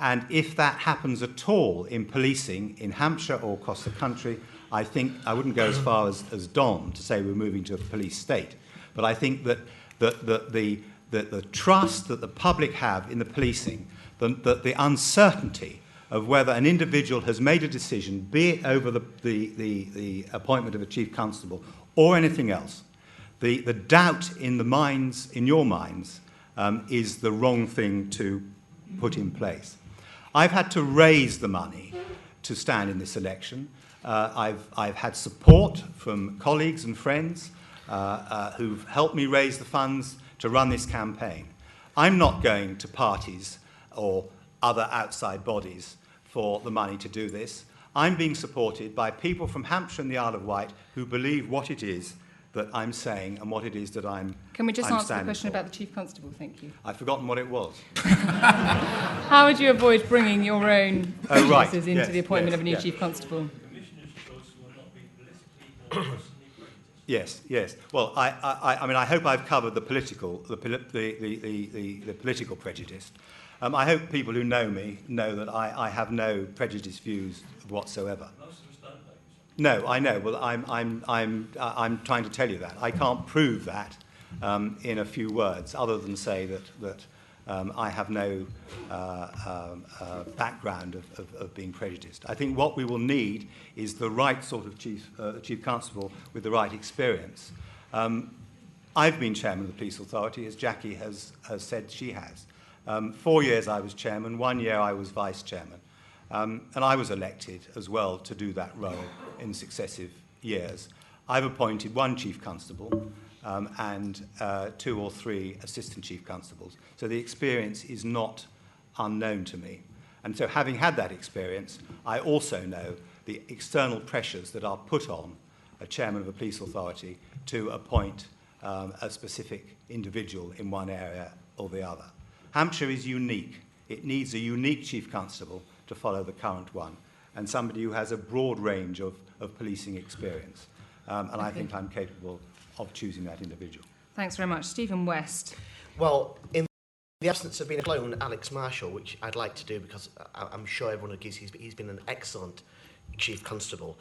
H: And if that happens at all in policing in Hampshire or across the country, I think I wouldn't go as far as Don to say we're moving to a police state. But I think that the trust that the public have in the policing, the uncertainty of whether an individual has made a decision, be it over the appointment of a chief constable or anything else, the doubt in your minds, is the wrong thing to put in place. I've had to raise the money to stand in this election. I've had support from colleagues and friends who've helped me raise the funds to run this campaign. I'm not going to parties or other outside bodies for the money to do this. I'm being supported by people from Hampshire and the Isle of Wight who believe what it is that I'm saying and what it is that I'm
C: Can we just answer the question
H: for.
C: about the Chief Constable? Thank you.
H: I've forgotten what it was.
C: How would you avoid bringing your own prejudices into the appointment of a new Chief Constable?
H: Yes. Well, I mean, I hope I've covered the political prejudice. I hope people who know me know that I have no prejudiced views whatsoever. No, I know. Well, I'm trying to tell you that. I can't prove that in a few words, other than say that I have no background of being prejudiced. I think what we will need is the right sort of chief constable with the right experience. I've been chairman of the police authority, as Jackie has said she has. 4 years I was chairman, 1 year I was vice chairman. And I was elected as well to do that role in successive years. I've appointed 1 chief constable and 2 or 3 assistant chief constables. So the experience is not unknown to me. And so having had that experience, I also know the external pressures that are put on a chairman of a police authority to appoint a specific individual in one area or the other. Hampshire is unique. It needs a unique chief constable to follow the current one, and somebody who has a broad range of policing experience. And I think I'm capable of choosing that individual.
C: Thanks very much. Stephen West.
I: Well, in the absence of being a clone Alex Marshall, which I'd like to do because I'm sure everyone agrees he's been an excellent chief constable.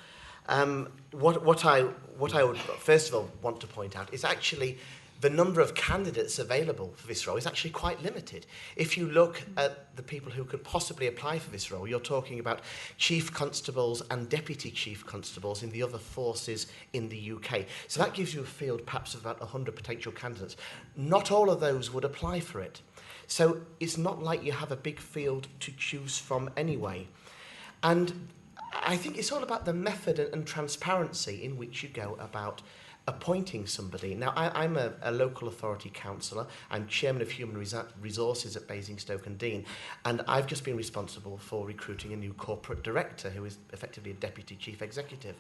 I: What I would first of all want to point out is actually the number of candidates available for this role is actually quite limited. If you look at the people who could possibly apply for this role, you're talking about chief constables and deputy chief constables in the other forces in the UK. So that gives you a field perhaps of about 100 potential candidates. Not all of those would apply for it. So it's not like you have a big field to choose from anyway. And I think it's all about the method and transparency in which you go about appointing somebody. Now, I'm a local authority councillor. I'm chairman of human resources at Basingstoke-on-Dean, and I've just been responsible for recruiting a new corporate director who is effectively a deputy chief executive.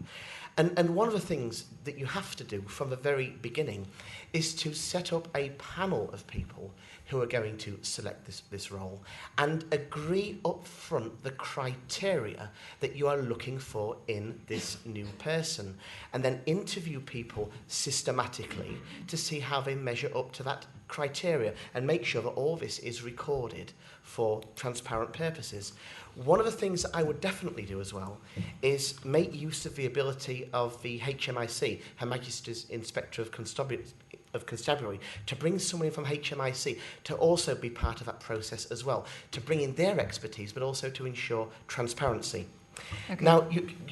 I: And one of the things that you have to do from the very beginning is to set up a panel of people who are going to select this role and agree up front the criteria that you are looking for in this new person, and then interview people systematically to see how they measure up to that criteria and make sure that all this is recorded for transparent purposes. One of the things that I would definitely do as well is make use of the ability of the HMIC, Her Majesty's Inspector of Constabulary, to bring someone in from HMIC to also be part of that process as well, to bring in their expertise, but also to ensure transparency. Okay. Now,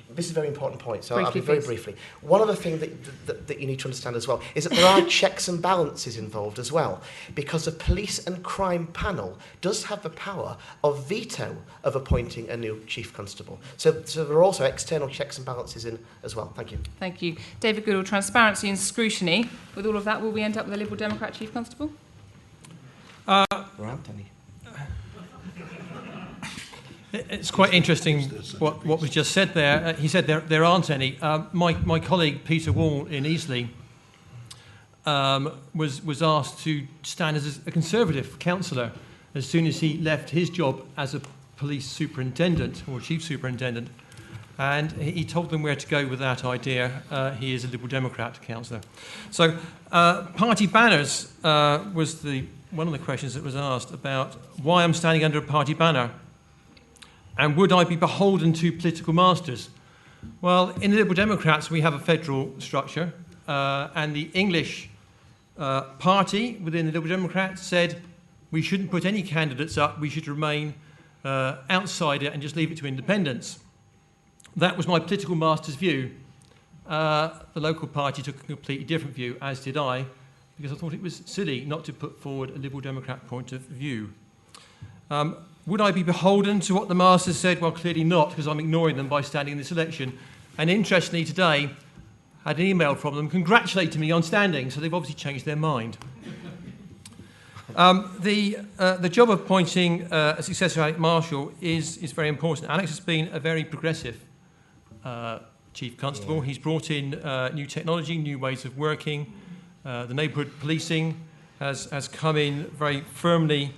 I: this is a very important point, so I'll be very briefly. One other thing that you need to understand as well is that there are checks and balances involved as well, because the police and crime panel does have the power of veto of appointing a new chief constable. So there are also external checks and balances in as well. Thank you.
C: Thank you. David Goodall, transparency and scrutiny. With all of that, will we end up with a Liberal Democrat chief constable?
I: There aren't any.
D: It's quite interesting what was just said there. He said there aren't any. My colleague Peter Wall in Eastleigh was asked to stand as a Conservative councillor as soon as he left his job as a police superintendent or chief superintendent, and he told them where to go with that idea. He is a Liberal Democrat councillor. So party banners was one of the questions that was asked about why I'm standing under a party banner. And would I be beholden to political masters? Well, in the Liberal Democrats, we have a federal structure, and the English party within the Liberal Democrats said we shouldn't put any candidates up, we should remain outside it and just leave it to independents. That was my political master's view. The local party took a completely different view, as did I, because I thought it was silly not to put forward a Liberal Democrat point of view. Would I be beholden to what the masters said? Well, clearly not, because I'm ignoring them by standing in this election. And interestingly, today, I had an email from them congratulating me on standing, so they've obviously changed their mind. The job of appointing a successor to Alex Marshall is very important. Alex has been a very progressive chief constable. He's brought in new technology, new ways of working. The neighbourhood policing has come in very firmly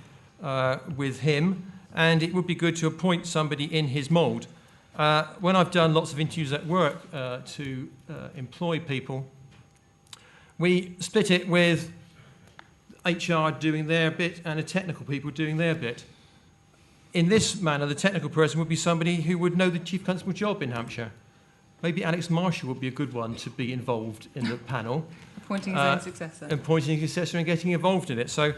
D: with him, and it would be good to appoint somebody in his mould. When I've done lots of interviews at work to employ people, we split it with HR doing their bit and the technical people doing their bit. In this manner, the technical person would be somebody who would know the chief constable job in Hampshire. Maybe Alex Marshall would be a good one to be involved in the panel.
C: Appointing his own successor.
D: Appointing his successor and getting involved in it. So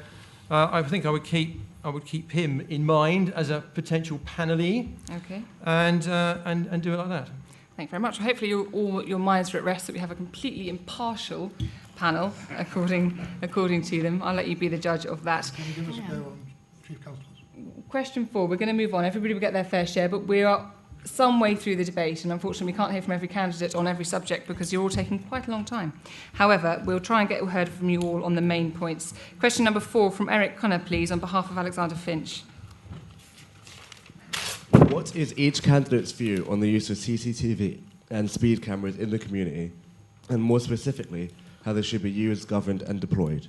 D: I think I would keep him in mind as a potential panelee. Okay. And do it like that.
C: Thank you very much. Hopefully all your minds are at rest that we have a completely impartial panel according to them. I'll let you be the judge of that.
G: Can you give us a go on chief councillors?
C: Question 4. We're going to move on. Everybody will get their fair share, but we are some way through the debate, and unfortunately we can't hear from every candidate on every subject because you're all taking quite a long time. However, we'll try and get heard from you all on the main points. Question number 4 from Eric Connor, please, on behalf of Alexander Finch.
J: What is each candidate's view on the use of CCTV and speed cameras in the community, and more specifically, how they should be used, governed and deployed?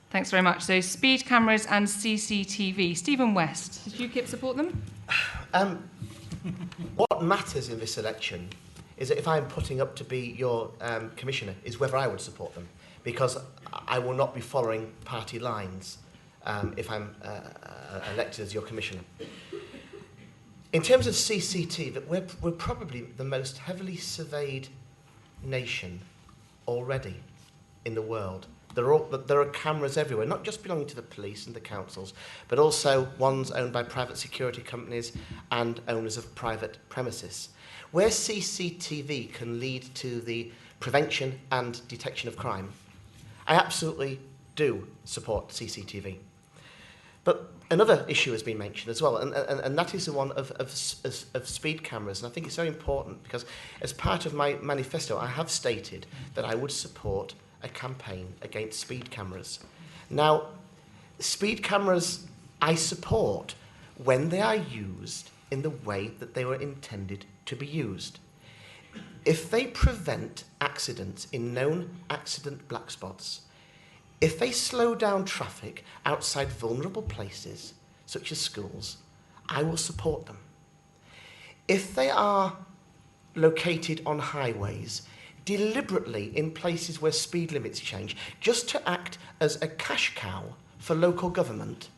C: Thanks very much. So speed cameras and CCTV. Stephen West, did UKIP support them?
I: What matters in this election is that if I'm putting up to be your commissioner, is whether I would support them, because I will not be following party lines if I'm elected as your commissioner. In terms of CCTV, we're probably the most heavily surveyed nation already in the world. There are cameras everywhere, not just belonging to the police and the councils, but also ones owned by private security companies and owners of private premises. Where CCTV can lead to the prevention and detection of crime, I absolutely do support CCTV. But another issue has been mentioned as well, and that is the one of speed cameras. And I think it's very important because as part of my manifesto, I have stated that I would support a campaign against speed cameras. Now, speed cameras I support when they are used in the way that they were intended to be used. If they prevent accidents in known accident black spots, if they slow down traffic outside vulnerable places, such as schools, I will support them. If they are located on highways, deliberately in places where speed limits change, just to act as a cash cow for local government,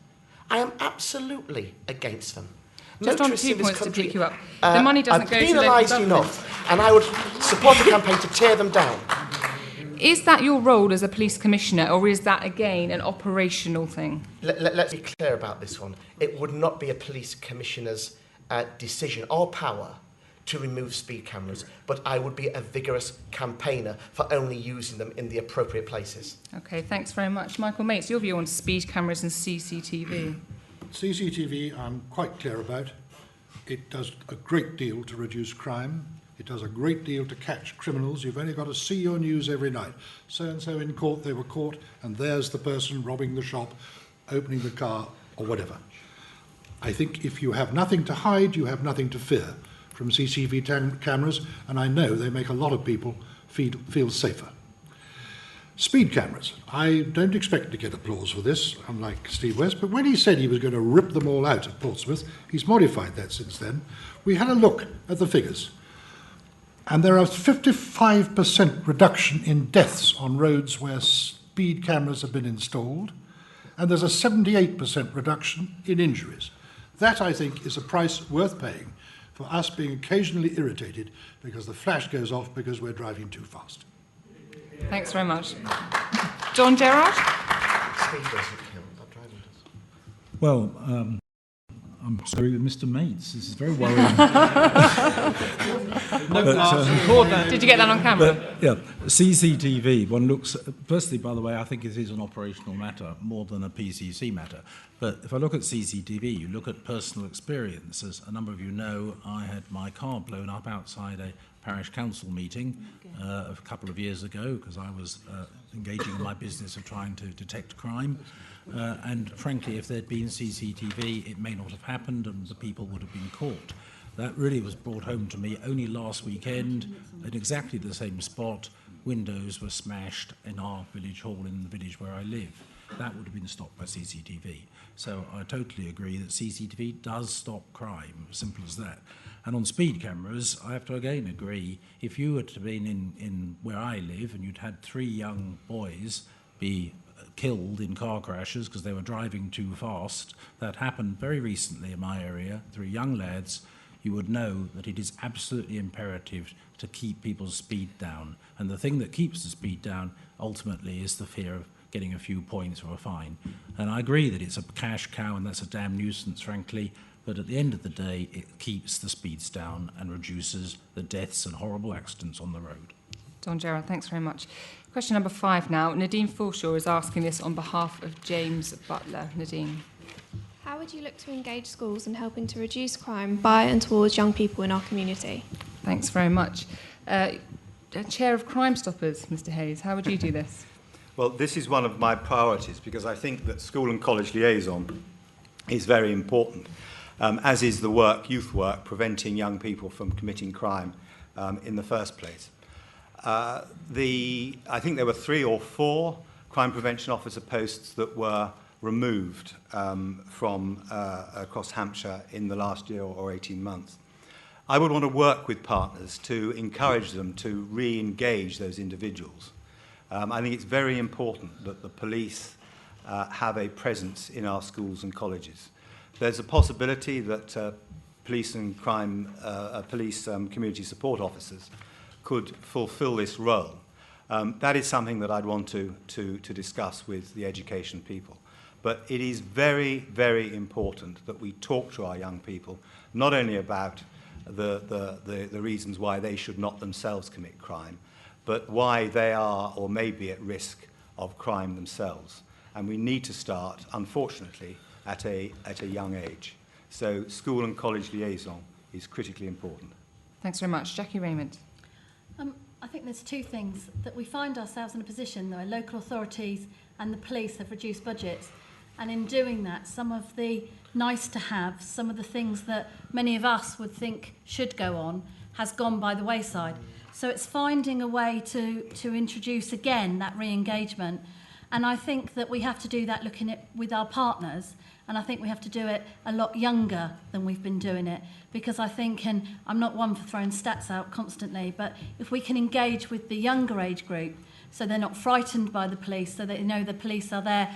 I: I am absolutely against them.
C: Just on 2 points to pick you up. The money doesn't go to local
I: penalised
C: government.
I: enough, and I would support a campaign to tear them down.
C: Is that your role as a police commissioner, or is that, again, an operational thing?
I: Let's be clear about this one. It would not be a police commissioner's decision or power to remove speed cameras, but I would be a vigorous campaigner for only using them in the appropriate places.
C: OK, thanks very much. Michael Mates, your view on speed cameras and CCTV?
G: CCTV, I'm quite clear about. It does a great deal to reduce crime. It does a great deal to catch criminals. You've only got to see your news every night. So-and-so in court, they were caught, and there's the person robbing the shop, opening the car, or whatever. I think if you have nothing to hide, you have nothing to fear from CCTV cameras, and I know they make a lot of people feel safer. Speed cameras. I don't expect to get applause for this, unlike Steve West, but when he said he was going to rip them all out at Portsmouth, he's modified that since then. We had a look at the figures, and there are 55% reduction in deaths on roads where speed cameras have been installed, and there's a 78% reduction in injuries. That, I think, is a price worth paying for us being occasionally irritated because the flash goes off because we're driving too fast.
C: Thanks very much. John Gerard?
I: Speed doesn't kill, not driving does.
E: Well, I'm sorry with Mr. Mates. This is very worrying.
C: Did you get that on camera?
E: But, yeah, CCTV, one looks, firstly, by the way, I think it is an operational matter more than a PCC matter. But if I look at CCTV, you look at personal experience. As a number of you know, I had my car blown up outside a parish council meeting a couple of years ago because I was engaging in my business of trying to detect crime. And frankly, if there'd been CCTV, it may not have happened and the people would have been caught. That really was brought home to me only last weekend at exactly the same spot. Windows were smashed in our village hall in the village where I live. That would have been stopped by CCTV. So I totally agree that CCTV does stop crime, simple as that. And on speed cameras, I have to again agree, if you had been in where I live and you'd had 3 young boys be killed in car crashes because they were driving too fast, that happened very recently in my area, 3 young lads, you would know that it is absolutely imperative to keep people's speed down. And the thing that keeps the speed down ultimately is the fear of getting a few points or a fine. And I agree that it's a cash cow and that's a damn nuisance, frankly, but at the end of the day, it keeps the speeds down and reduces the deaths and horrible accidents on the road.
C: Don Gerard, thanks very much. Question number 5 now. Nadine Forshaw is asking this on behalf of James Butler. Nadine.
L: How would you look to engage schools in helping to reduce crime by and towards young people in our community?
C: Thanks very much. Chair of Crime Stoppers, Mr. Hayes, how would you do this?
H: Well, this is one of my priorities because I think that school and college liaison is very important, as is the work, youth work, preventing young people from committing crime in the first place. I think there were 3 or 4 crime prevention officer posts that were removed from across Hampshire in the last year or 18 months. I would want to work with partners to encourage them to re-engage those individuals. I think it's very important that the police have a presence in our schools and colleges. There's a possibility that police and crime, community support officers could fulfill this role. That is something that I'd want to discuss with the education people. But it is very, very important that we talk to our young people, not only about the reasons why they should not themselves commit crime, but why they are or may be at risk of crime themselves. And we need to start, unfortunately, at a young age. So school and college liaison is critically important.
C: Thanks very much. Jackie Raymond.
F: I think there's two things, that we find ourselves in a position where local authorities and the police have reduced budgets, and in doing that, some of the nice to have, some of the things that many of us would think should go on, has gone by the wayside. So it's finding a way to introduce again that re-engagement, and I think that we have to do that looking at with our partners, and I think we have to do it a lot younger than we've been doing it, because I think, and I'm not one for throwing stats out constantly, but if we can engage with the younger age group so they're not frightened by the police, so they know the police are there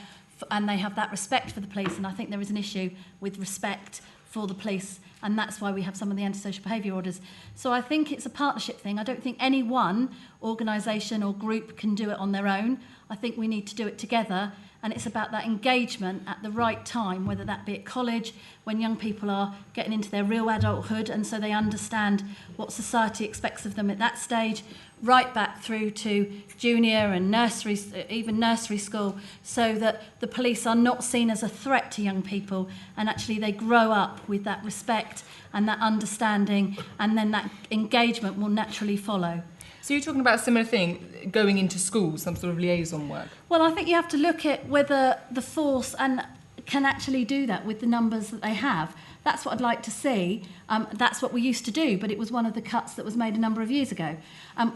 F: and they have that respect for the police, and I think there is an issue with respect for the police, and that's why we have some of the antisocial behaviour orders. So I think it's a partnership thing. I don't think any one organisation or group can do it on their own. I think we need to do it together, and it's about that engagement at the right time, whether that be at college, when young people are getting into their real adulthood and so they understand what society expects of them at that stage, right back through to junior and nursery, even nursery school, so that the police are not seen as a threat to young people, and actually they grow up with that respect and that understanding, and then that engagement will naturally follow.
C: So you're talking about a similar thing, going into schools, some sort of liaison work?
F: Well, I think you have to look at whether the force can actually do that with the numbers that they have. That's what I'd like to see. That's what we used to do, but it was one of the cuts that was made a number of years ago.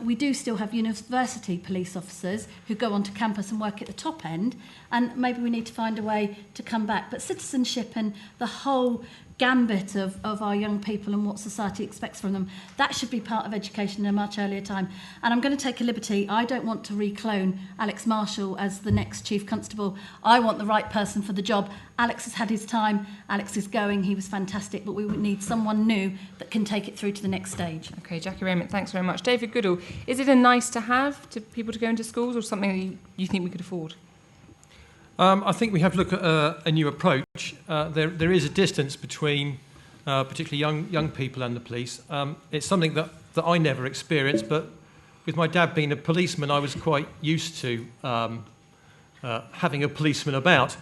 F: We do still have university police officers who go onto campus and work at the top end, and maybe we need to find a way to come back. But citizenship and the whole gambit of our young people and what society expects from them, that should be part of education in a much earlier time. And I'm going to take a liberty. I don't want to reclone Alex Marshall as the next Chief Constable. I want the right person for the job. Alex has had his time. Alex is going. He was fantastic, but we would need someone new that can take it through to the next stage.
C: Okay, Jackie Raymond, thanks very much. David Goodall, is it a nice to have to people to go into schools, or something that you think we could afford?
D: I think we have to look at a new approach. There is a distance between particularly young people and the police. It's something that I never experienced, but with my dad being a policeman, I was quite used to having a policeman about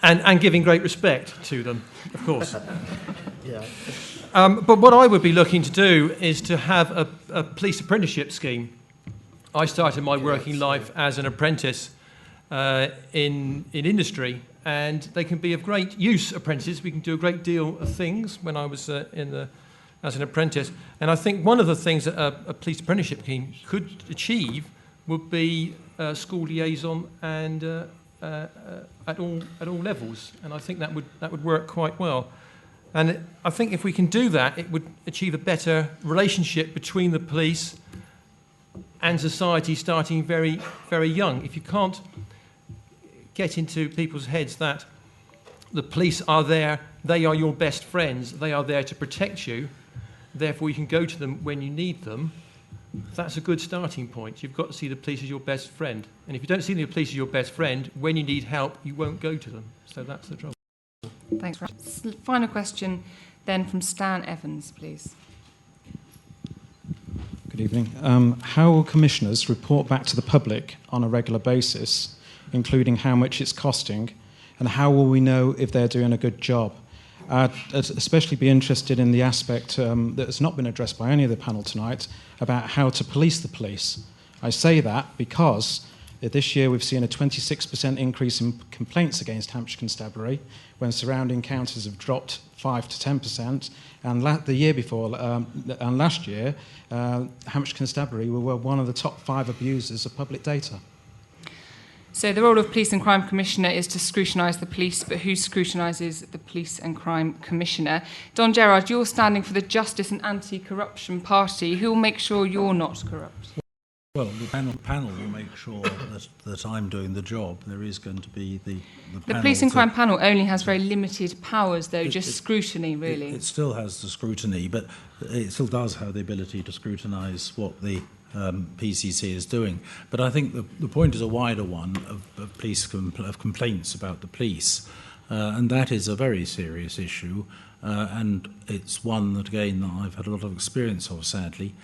D: and giving great respect to them, of course.
I: Yeah.
D: But what I would be looking to do is to have a police apprenticeship scheme. I started my working life as an apprentice in industry, and they can be of great use, apprentices. We can do a great deal of things when I was as an apprentice. And I think one of the things that a police apprenticeship scheme could achieve would be school liaison and at all levels. And I think that would work quite well. And I think if we can do that, it would achieve a better relationship between the police and society starting very, very young. If you can't get into people's heads that the police are there, they are your best friends, they are there to protect you, therefore you can go to them when you need them, that's a good starting point. You've got to see the police as your best friend. And if you don't see the police as your best friend, when you need help, you won't go to them. So that's the trouble.
C: Thanks. Final question then from Stan Evans, please.
M: Good evening. How will commissioners report back to the public on a regular basis, including how much it's costing, and how will we know if they're doing a good job? I'd especially be interested in the aspect that has not been addressed by any of the panel tonight about how to police the police. I say that because this year we've seen a 26% increase in complaints against Hampshire Constabulary when surrounding counties have dropped 5 to 10%, and the year before and last year, Hampshire Constabulary were one of the top 5 abusers of public data.
C: So the role of Police and Crime Commissioner is to scrutinise the police, but who scrutinises the Police and Crime Commissioner? Don Gerard, you're standing for the Justice and Anti-Corruption Party. Who will make sure you're not corrupt?
E: Well, the panel will make sure that I'm doing the job. There is going to be the
C: Police and Crime panel only has very limited powers, though, scrutiny, really.
E: It still has the scrutiny, but it still does have the ability to scrutinise what the PCC is doing. But I think the point is a wider one of complaints about the police, and that is a very serious issue, and it's one that, again, I've had a lot of experience of, sadly.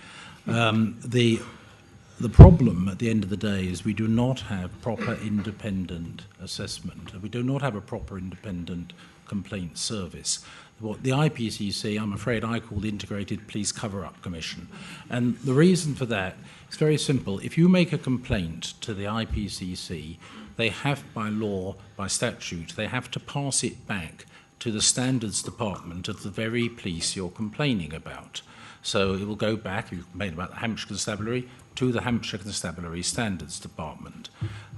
E: The problem at the end of the day is we do not have proper independent assessment. We do not have a proper independent complaint service. What the IPCC, I'm afraid I call the Integrated Police Cover-Up Commission. And the reason for that is very simple. If you make a complaint to the IPCC, they have by law, by statute, they have to pass it back to the Standards Department of the very police you're complaining about. So it will go back, if you complain about the Hampshire Constabulary, to the Hampshire Constabulary Standards Department.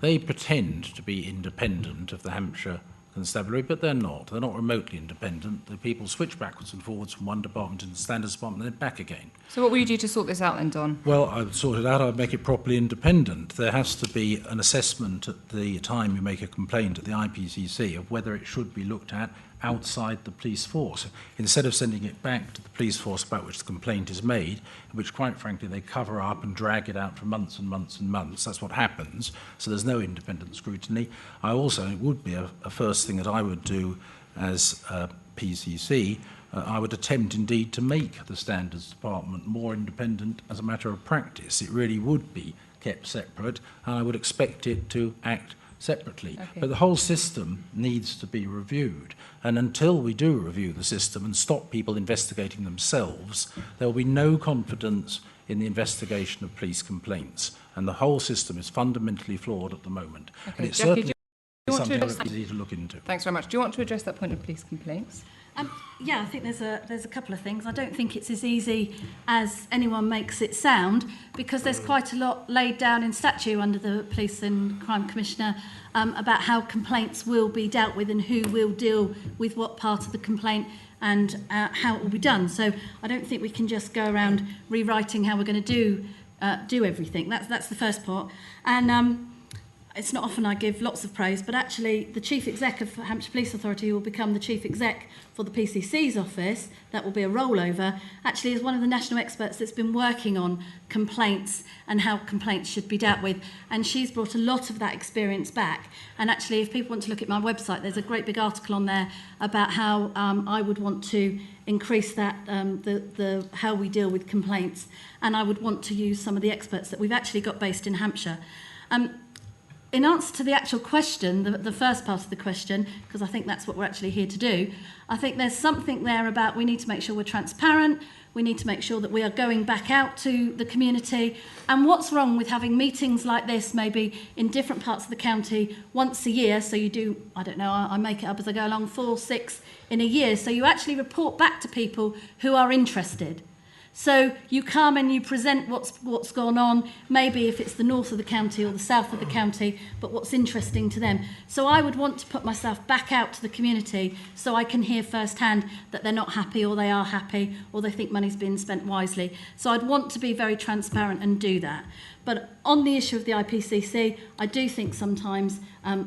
E: They pretend to be independent of the Hampshire Constabulary, but they're not. They're not remotely independent. The people switch backwards and forwards from one department to the Standards Department and then back again.
C: So what will you do to sort this out then, Don?
E: Well, I would sort it out. I would make it properly independent. There has to be an assessment at the time you make a complaint at the IPCC of whether it should be looked at outside the police force. Instead of sending it back to the police force about which the complaint is made, which quite frankly they cover up and drag it out for months and months and months, that's what happens. So there's no independent scrutiny. I also, it would be a first thing that I would do as PCC, I would attempt indeed to make the Standards Department more independent as a matter of practice. It really would be kept separate, and I would expect it to act separately.
C: Okay.
E: But the whole system needs to be reviewed. And until we do review the system and stop people investigating themselves, there will be no confidence in the investigation of police complaints. And the whole system is fundamentally flawed at the moment.
C: Okay.
E: And it's
C: Jackie,
E: certainly
C: do you want to
E: something
C: address
E: that we need to look into.
C: Thanks very much. Do you want to address that point of police complaints?
F: Yeah, I think there's a couple of things. I don't think it's as easy as anyone makes it sound, because there's quite a lot laid down in statute under the Police and Crime Commissioner about how complaints will be dealt with and who will deal with what part of the complaint and how it will be done. So I don't think we can just go around rewriting how we're going to do everything. That's the first part. And it's not often I give lots of praise, but actually the Chief Exec of Hampshire Police Authority, who will become the Chief Exec for the PCC's office, that will be a rollover, actually is one of the national experts that's been working on complaints and how complaints should be dealt with. And she's brought a lot of that experience back. And actually, if people want to look at my website, there's a great big article on there about how I would want to increase that, how we deal with complaints. And I would want to use some of the experts that we've actually got based in Hampshire. In answer to the actual question, the first part of the question, because I think that's what we're actually here to do, I think there's something there about we need to make sure we're transparent, we need to make sure that we are going back out to the community, and what's wrong with having meetings like this maybe in different parts of the county once a year, so you do, I don't know, I make it up as I go along, 4, 6 in a year, so you actually report back to people who are interested. So you come and you present what's gone on, maybe if it's the north of the county or the south of the county, but what's interesting to them. So I would want to put myself back out to the community so I can hear firsthand that they're not happy or they are happy or they think money's been spent wisely. So I'd want to be very transparent and do that. But on the issue of the IPCC, I do think sometimes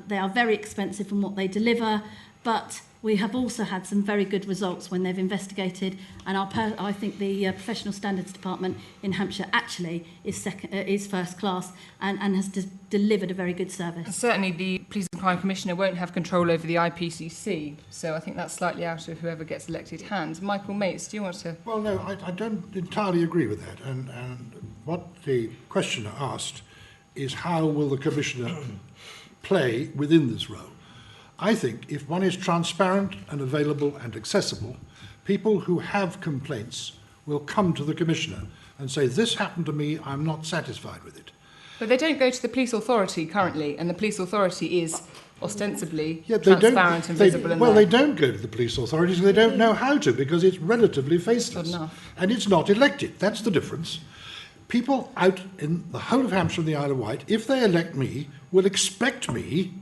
F: they are very expensive in what they deliver, but we have also had some very good results when they've investigated, and I think the Professional Standards Department in Hampshire actually is first class and has delivered a very good service.
C: Certainly the Police and Crime Commissioner won't have control over the IPCC, so I think that's slightly out of whoever gets elected hands. Michael Mates, do you want to...
G: Well, no, I don't entirely agree with that. And what the questioner asked is how will the Commissioner play within this role? I think if one is transparent and available and accessible, people who have complaints will come to the Commissioner and say, this happened to me, I'm not satisfied with it.
C: But they don't go to the police authority currently, and the police authority is ostensibly transparent and visible.
G: They don't go to the police authorities because they don't know how to, because it's relatively faceless. And it's not elected. That's the difference. People out in the whole of Hampshire and the Isle of Wight, if they elect me, will expect me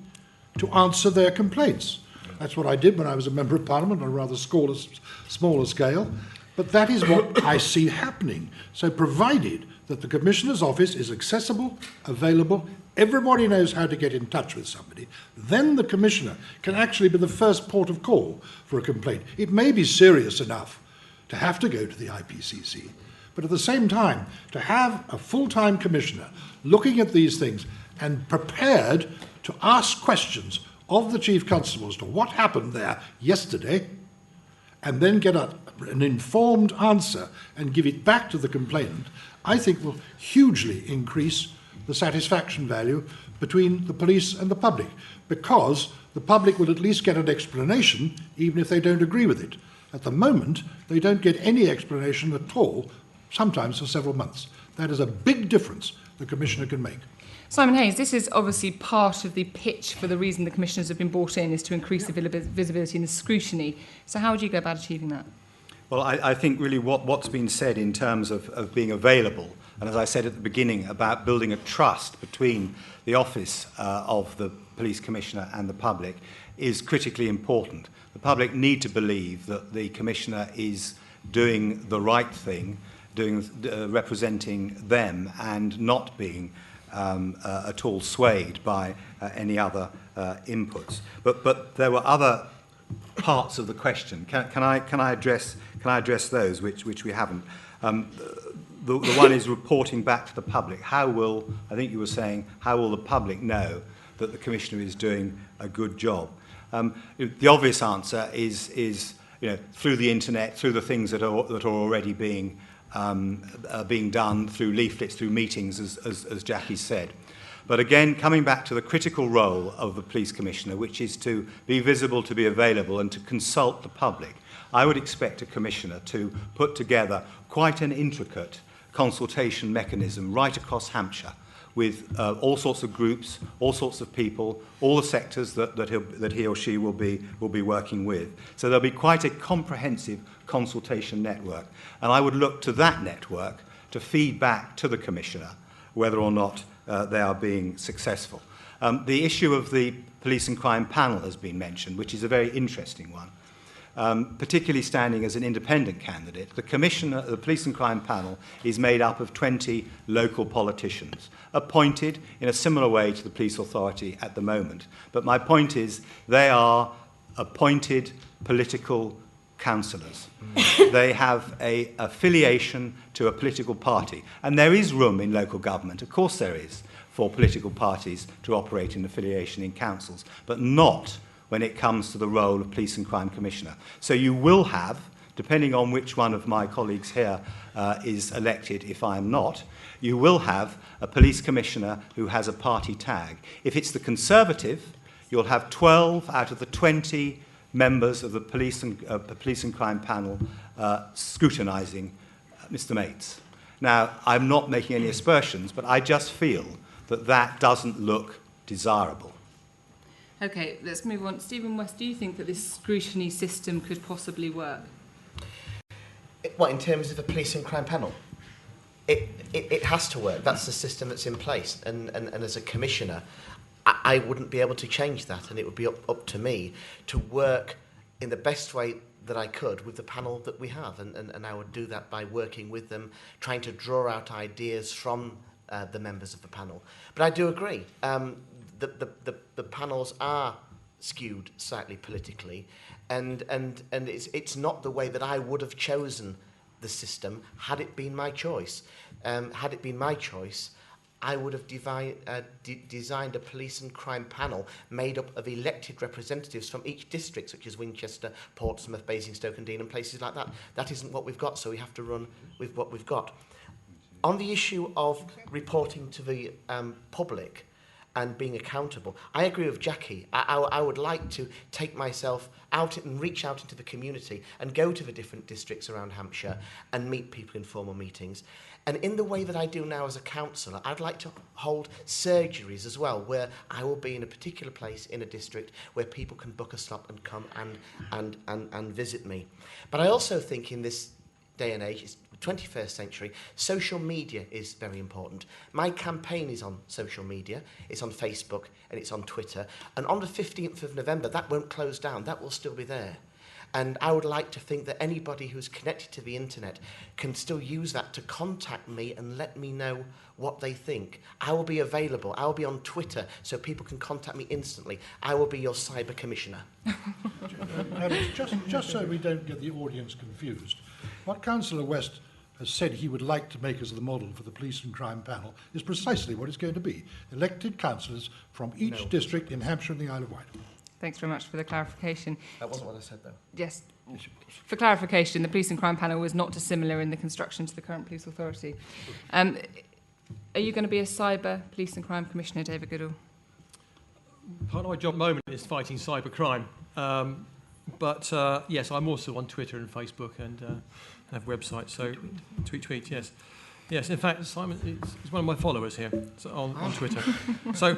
G: to answer their complaints. That's what I did when I was a Member of Parliament on a rather smaller scale. But that is what I see happening. So provided that the Commissioner's office is accessible, available, everybody knows how to get in touch with somebody, then the Commissioner can actually be the first port of call for a complaint. It may be serious enough to have to go to the IPCC, but at the same time, to have a full-time Commissioner looking at these things and prepared to ask questions of the Chief Constable as to what happened there yesterday, and then get an informed answer and give it back to the complainant, I think will hugely increase the satisfaction value between the police and the public, because the public will at least get an explanation even if they don't agree with it. At the moment, they don't get any explanation at all, sometimes for several months. That is a big difference the Commissioner can make.
C: Simon Hayes, this is obviously part of the pitch for the reason the commissioners have been brought in, is to increase the visibility and the scrutiny. So how would you go about achieving that?
H: Well, I think really what's been said in terms of being available, and as I said at the beginning, about building a trust between the office of the Police Commissioner and the public, is critically important. The public need to believe that the Commissioner is doing the right thing, representing them, and not being at all swayed by any other inputs. But there were other parts of the question. Can I address those which we haven't? The one is reporting back to the public. How will, I think you were saying, how will the public know that the Commissioner is doing a good job? The obvious answer is through the internet, through the things that are already being done, through leaflets, through meetings, as Jackie said. But again, coming back to the critical role of the Police Commissioner, which is to be visible, to be available, and to consult the public, I would expect a Commissioner to put together quite an intricate consultation mechanism right across Hampshire, with all sorts of groups, all sorts of people, all the sectors that he or she will be working with. So there'll be quite a comprehensive consultation network. And I would look to that network to feed back to the Commissioner whether or not they are being successful. The issue of the Police and Crime Panel has been mentioned, which is a very interesting one. Particularly standing as an independent candidate, the Police and Crime Panel is made up of 20 local politicians, appointed in a similar way to the police authority at the moment. But my point is, they are appointed political councillors. They have an affiliation to a political party. And there is room in local government, of course there is, for political parties to operate in affiliation in councils, but not when it comes to the role of Police and Crime Commissioner. So you will have, depending on which one of my colleagues here is elected, if I am not, you will have a Police Commissioner who has a party tag. If it's the Conservative, you'll have 12 out of the 20 members of the Police and Crime Panel scrutinising Mr. Mates. Now, I'm not making any aspersions, but I just feel that that doesn't look desirable.
C: Okay, let's move on. Stephen West, do you think that this scrutiny system could possibly work?
I: What, in terms of a police and crime panel? It has to work. That's the system that's in place. And as a commissioner, I wouldn't be able to change that, and it would be up to me to work in the best way that I could with the panel that we have. And I would do that by working with them, trying to draw out ideas from the members of the panel. But I do agree. The panels are skewed slightly politically, and it's not the way that I would have chosen the system had it been my choice. Had it been my choice, I would have designed a police and crime panel made up of elected representatives from each district, such as Winchester, Portsmouth, Basingstoke and Deane and places like that. That isn't what we've got, so we have to run with what we've got. On the issue of reporting to the public and being accountable, I agree with Jackie. I would like to take myself out and reach out into the community and go to the different districts around Hampshire and meet people in formal meetings. And in the way that I do now as a councillor, I'd like to hold surgeries as well, where I will be in a particular place in a district where people can book a slot and come and visit me. But I also think in this day and age, it's the 21st century, social media is very important. My campaign is on social media, it's on Facebook and it's on Twitter. And on the 15th of November, that won't close down, that will still be there. And I would like to think that anybody who's connected to the internet can still use that to contact me and let me know what they think. I will be available. I will be on Twitter so people can contact me instantly. I will be your cyber commissioner.
G: Just so we don't get the audience confused, what Councillor West has said he would like to make as the model for the Police and Crime Panel is precisely what it's going to be. Elected councillors from each district in Hampshire and the Isle of Wight.
C: Thanks very much for the clarification.
I: That wasn't what I said, though.
C: Yes. For clarification, the Police and Crime Panel was not dissimilar in the construction to the current police authority. Are you going to be a cyber police and crime commissioner, David Goodall?
D: Part of my job at the moment is fighting cyber crime. Yes, I'm also on Twitter and Facebook and have websites. So tweet, yes. Yes, in fact, Simon is one of my followers here on Twitter. So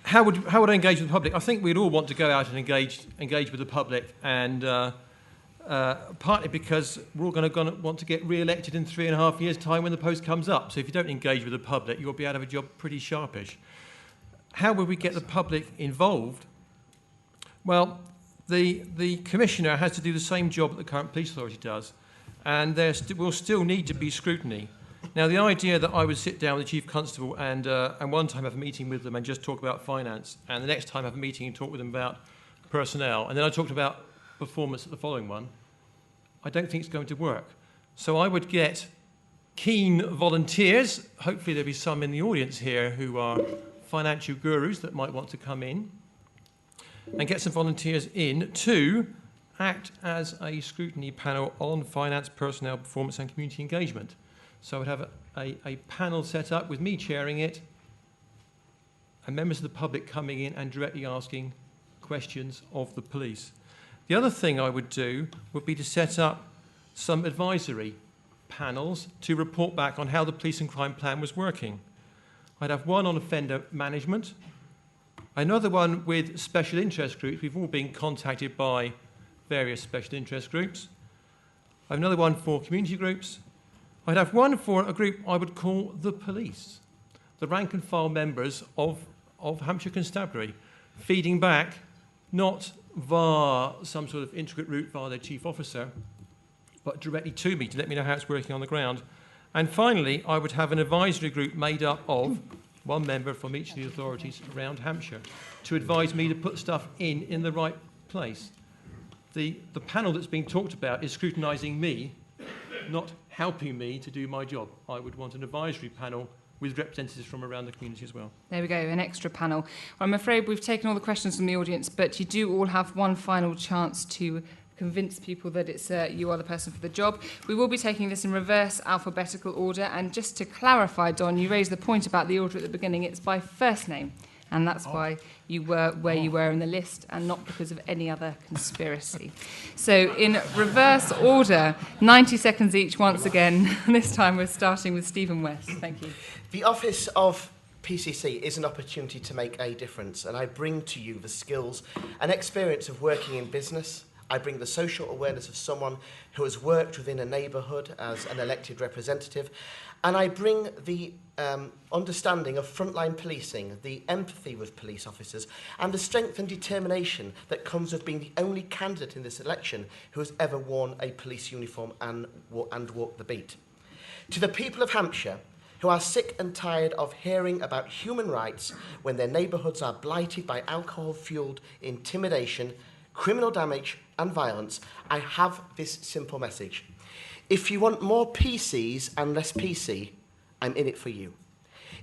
D: how would I engage with the public? I think we'd all want to go out and engage with the public, and partly because we're all going to want to get re-elected in 3.5 years' time when the post comes up. So if you don't engage with the public, you'll be out of a job pretty sharpish. How will we get the public involved? Well, the Commissioner has to do the same job that the current police authority does, and there will still need to be scrutiny. Now, the idea that I would sit down with the Chief Constable and one time have a meeting with them and just talk about finance, and the next time have a meeting and talk with them about personnel, and then I talked about performance at the following one, I don't think it's going to work. So I would get keen volunteers, hopefully there'll be some in the audience here who are financial gurus that might want to come in, and get some volunteers in to act as a scrutiny panel on finance, personnel, performance and community engagement. So I would have a panel set up with me chairing it and members of the public coming in and directly asking questions of the police. The other thing I would do would be to set up some advisory panels to report back on how the police and crime plan was working. I'd have one on offender management, another one with special interest groups. We've all been contacted by various special interest groups. I have another one for community groups. I'd have one for a group I would call the police, the rank and file members of Hampshire Constabulary, feeding back not via some sort of intricate route via their chief officer, but directly to me to let me know how it's working on the ground. And finally, I would have an advisory group made up of one member from each of the authorities around Hampshire to advise me to put stuff in the right place. The panel that's being talked about is scrutinising me, not helping me to do my job. I would want an advisory panel with representatives from around the community as well.
C: There we go, an extra panel. I'm afraid we've taken all the questions from the audience, but you do all have one final chance to convince people that it's you are the person for the job. We will be taking this in reverse alphabetical order, and just to clarify, Don, you raised the point about the order at the beginning. It's by first name, and that's why you were where you were in the list and not because of any other conspiracy. So in reverse order, 90 seconds each once again. This time we're starting with Stephen West. Thank you.
I: The office of PCC is an opportunity to make a difference, and I bring to you the skills and experience of working in business. I bring the social awareness of someone who has worked within a neighbourhood as an elected representative, and I bring the understanding of frontline policing, the empathy with police officers, and the strength and determination that comes with being the only candidate in this election who has ever worn a police uniform and walked the beat. To the people of Hampshire, who are sick and tired of hearing about human rights when their neighbourhoods are blighted by alcohol-fuelled intimidation, criminal damage and violence, I have this simple message. If you want more PCs and less PC, I'm in it for you.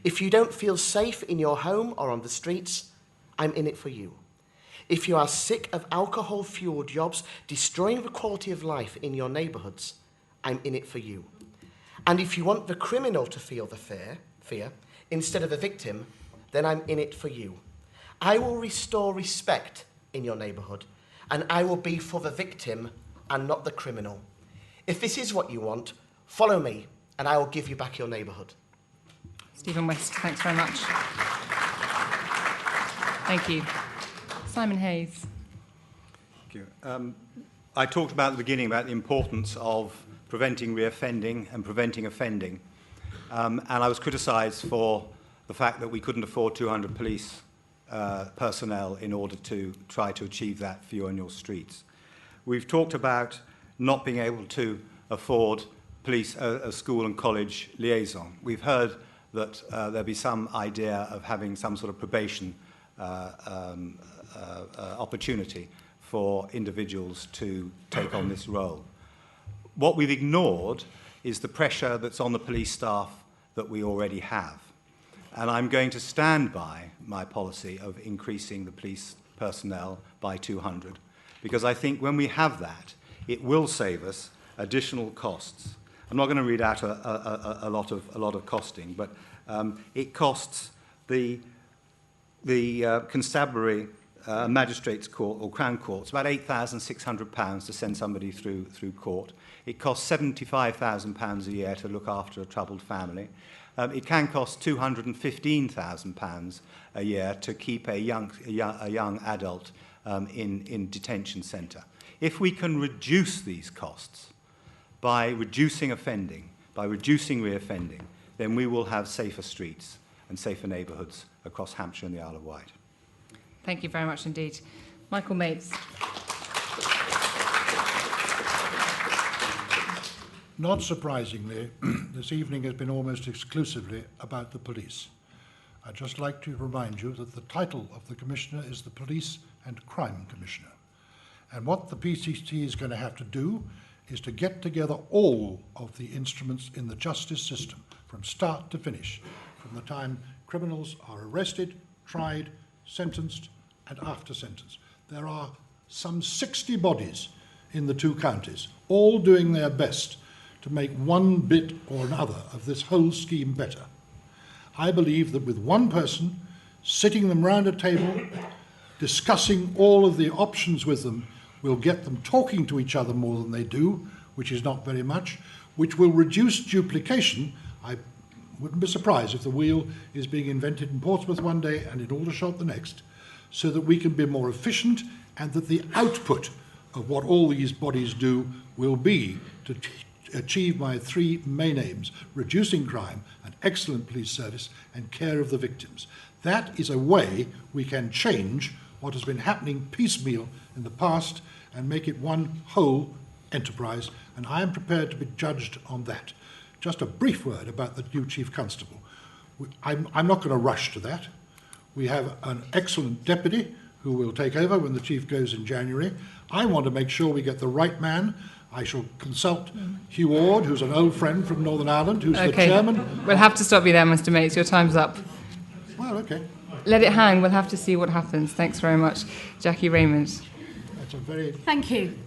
I: If you don't feel safe in your home or on the streets, I'm in it for you. If you are sick of alcohol-fueled jobs destroying the quality of life in your neighbourhoods, I'm in it for you. And if you want the criminal to feel the fear instead of the victim, then I'm in it for you. I will restore respect in your neighbourhood, and I will be for the victim and not the criminal. If this is what you want, follow me, and I will give you back your neighbourhood.
C: Stephen West, thanks very much. Thank you. Simon Hayes.
H: Thank you. I talked about at the beginning about the importance of preventing reoffending and preventing offending. And I was criticised for the fact that we couldn't afford 200 police personnel in order to try to achieve that for you on your streets. We've talked about not being able to afford police, a school and college liaison. We've heard that there'll be some idea of having some sort of probation opportunity for individuals to take on this role. What we've ignored is the pressure that's on the police staff that we already have. And I'm going to stand by my policy of increasing the police personnel by 200, because I think when we have that, it will save us additional costs. I'm not going to read out a lot of costing, but it costs the Constabulary Magistrates Court or Crown Courts about £8,600 to send somebody through court. It costs £75,000 a year to look after a troubled family. It can cost £215,000 a year to keep a young adult in detention centre. If we can reduce these costs by reducing offending, by reducing reoffending, then we will have safer streets and safer neighbourhoods across Hampshire and the Isle of Wight.
C: Thank you very much indeed. Michael Mates.
G: Not surprisingly, this evening has been almost exclusively about the police. I'd just like to remind you that the title of the Commissioner is the Police and Crime Commissioner. And what the PCT is going to have to do is to get together all of the instruments in the justice system from start to finish, from the time criminals are arrested, tried, sentenced, and after sentence. There are some 60 bodies in the two counties, all doing their best to make one bit or another of this whole scheme better. I believe that with one person sitting them round a table, discussing all of the options with them, will get them talking to each other more than they do, which is not very much, which will reduce duplication. I wouldn't be surprised if the wheel is being invented in Portsmouth one day and in Aldershot the next, so that we can be more efficient and that the output of what all these bodies do will be to achieve my three main aims: reducing crime, an excellent police service, and care of the victims. That is a way we can change what has been happening piecemeal in the past and make it one whole enterprise, and I am prepared to be judged on that. Just a brief word about the new Chief Constable. I'm not going to rush to that. We have an excellent deputy who will take over when the Chief goes in January. I want to make sure we get the right man. I shall consult Hugh Ward, who's an old friend from Northern Ireland, who's the chairman.
C: We'll have to stop you there, Mr. Mates. Your time's up.
G: Well, okay.
C: Let it hang. We'll have to see what happens. Thanks very much. Jackie Raymond.
G: That's a very...
F: Thank you.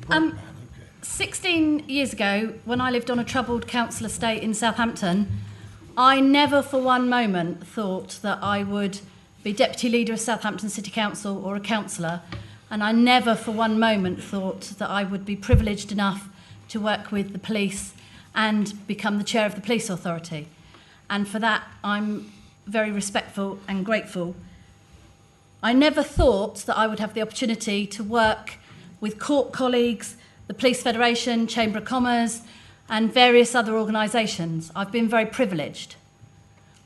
F: 16 years ago, when I lived on a troubled council estate in Southampton, I never for one moment thought that I would be deputy leader of Southampton City Council or a councillor, and I never for one moment thought that I would be privileged enough to work with the police and become the chair of the police authority. And for that, I'm very respectful and grateful. I never thought that I would have the opportunity to work with court colleagues, the Police Federation, Chamber of Commerce, and various other organisations. I've been very privileged.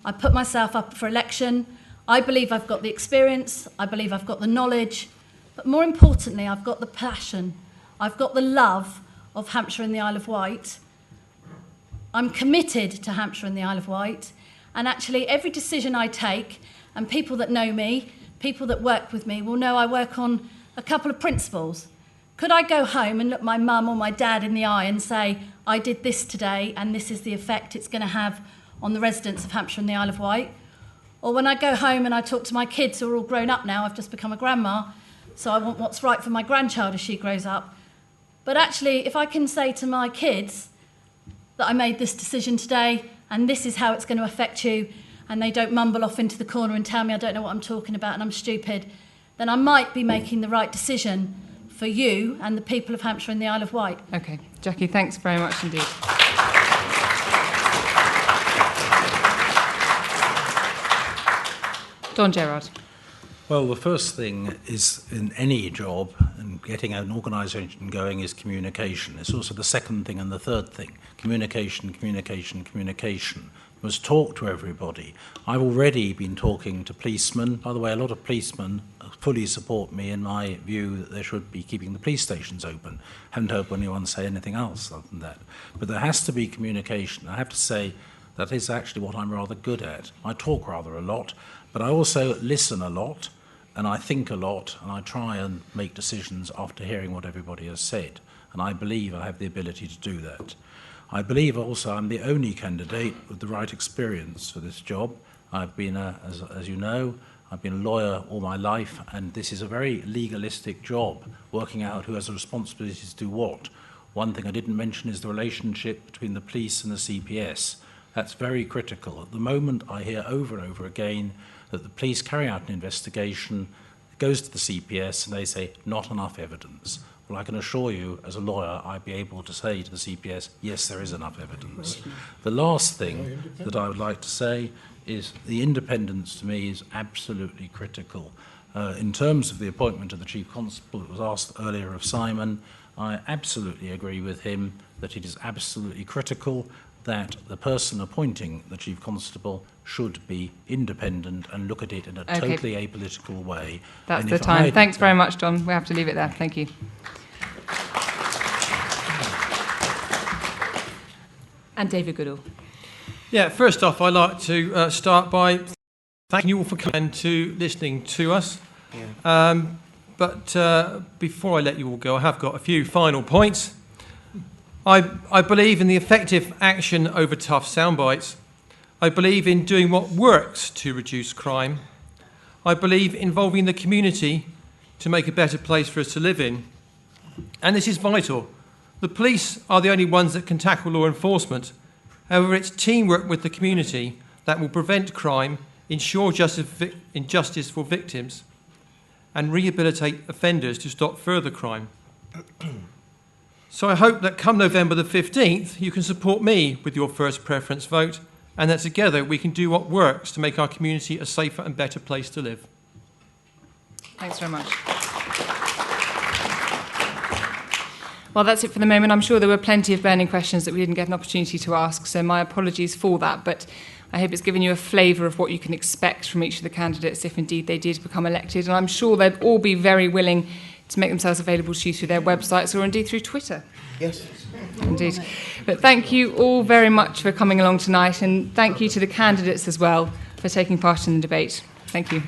F: I put myself up for election. I believe I've got the experience. I believe I've got the knowledge. But more importantly, I've got the passion. I've got the love of Hampshire and the Isle of Wight. I'm committed to Hampshire and the Isle of Wight. And actually, every decision I take, and people that know me, people that work with me, will know I work on a couple of principles. Could I go home and look my mum or my dad in the eye and say, I did this today and this is the effect it's going to have on the residents of Hampshire and the Isle of Wight? Or when I go home and I talk to my kids who are all grown up now, I've just become a grandma, so I want what's right for my grandchild as she grows up. But actually, if I can say to my kids that I made this decision today and this is how it's going to affect you, and they don't mumble off into the corner and tell me I don't know what I'm talking about and I'm stupid, then I might be making the right decision for you and the people of Hampshire and the Isle of Wight.
C: Okay, Jackie, thanks very much indeed. Don Gerard.
E: Well, the first thing is in any job and getting an organisation going is communication. It's also the second thing and the third thing. Communication, communication, communication. You must talk to everybody. I've already been talking to policemen. By the way, a lot of policemen fully support me in my view that they should be keeping the police stations open. Haven't heard anyone say anything else other than that. But there has to be communication. I have to say that is actually what I'm rather good at. I talk rather a lot, but I also listen a lot, and I think a lot, and I try and make decisions after hearing what everybody has said. And I believe I have the ability to do that. I believe also I'm the only candidate with the right experience for this job. I've been, as you know, I've been a lawyer all my life, and this is a very legalistic job, working out who has the responsibility to do what. One thing I didn't mention is the relationship between the police and the CPS. That's very critical. At the moment, I hear over and over again that the police carry out an investigation, it goes to the CPS, and they say, not enough evidence. Well, I can assure you, as a lawyer, I'd be able to say to the CPS, yes, there is enough evidence. The last thing that I would like to say is the independence to me is absolutely critical. In terms of the appointment of the Chief Constable, it was asked earlier of Simon, I absolutely agree with him that it is absolutely critical that the person appointing the Chief Constable should be independent and look at it in a totally apolitical way.
C: That's the time. Thanks very much, Don. We have to leave it there. Thank you. And David Goodall.
D: Yeah, first off, I'd like to start by thanking you all for coming and to listening to us. Yeah. But before I let you all go, I have got a few final points. I believe in the effective action over tough soundbites. I believe in doing what works to reduce crime. I believe involving the community to make a better place for us to live in. And this is vital. The police are the only ones that can tackle law enforcement. However, it's teamwork with the community that will prevent crime, ensure justice for victims, and rehabilitate offenders to stop further crime. So I hope that come November the 15th, you can support me with your first preference vote, and that together we can do what works to make our community a safer and better place to live.
C: Thanks very much. Well, that's it for the moment. I'm sure there were plenty of burning questions that we didn't get an opportunity to ask, so my apologies for that, but I hope it's given you a flavour of what you can expect from each of the candidates if indeed they did become elected, and I'm sure they'd all be very willing to make themselves available to you through their websites or indeed through Twitter.
I: Yes.
C: Indeed. But thank you all very much for coming along tonight, and thank you to the candidates as well for taking part in the debate. Thank you.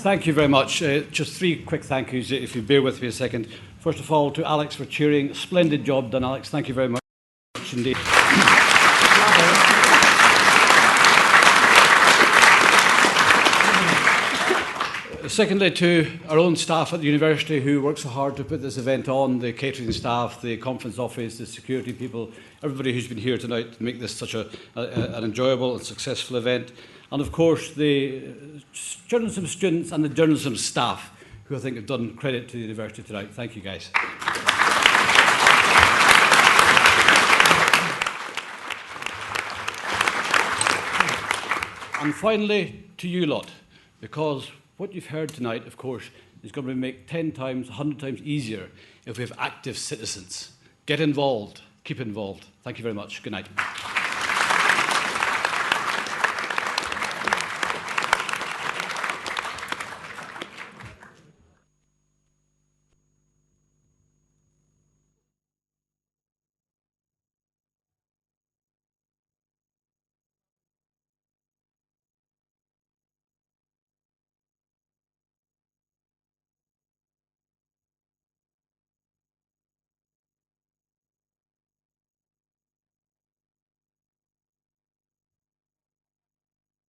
B: Thank you very much. Just three quick thank yous, if you bear with me a second. First of all, to Alex for cheering. Splendid job done, Alex. Thank you very much indeed. Secondly, to our own staff at the university who work so hard to put this event on, the catering staff, the conference office, the security people, everybody who's been here tonight to make this such an enjoyable and successful event. And of course, the journalism students and the journalism staff who I think have done credit to the university tonight. Thank you, guys. And finally, to you lot, because what you've heard tonight, of course, is going to make 10 times, 100 times easier if we have active citizens. Get involved. Keep involved. Thank you very much. Good night.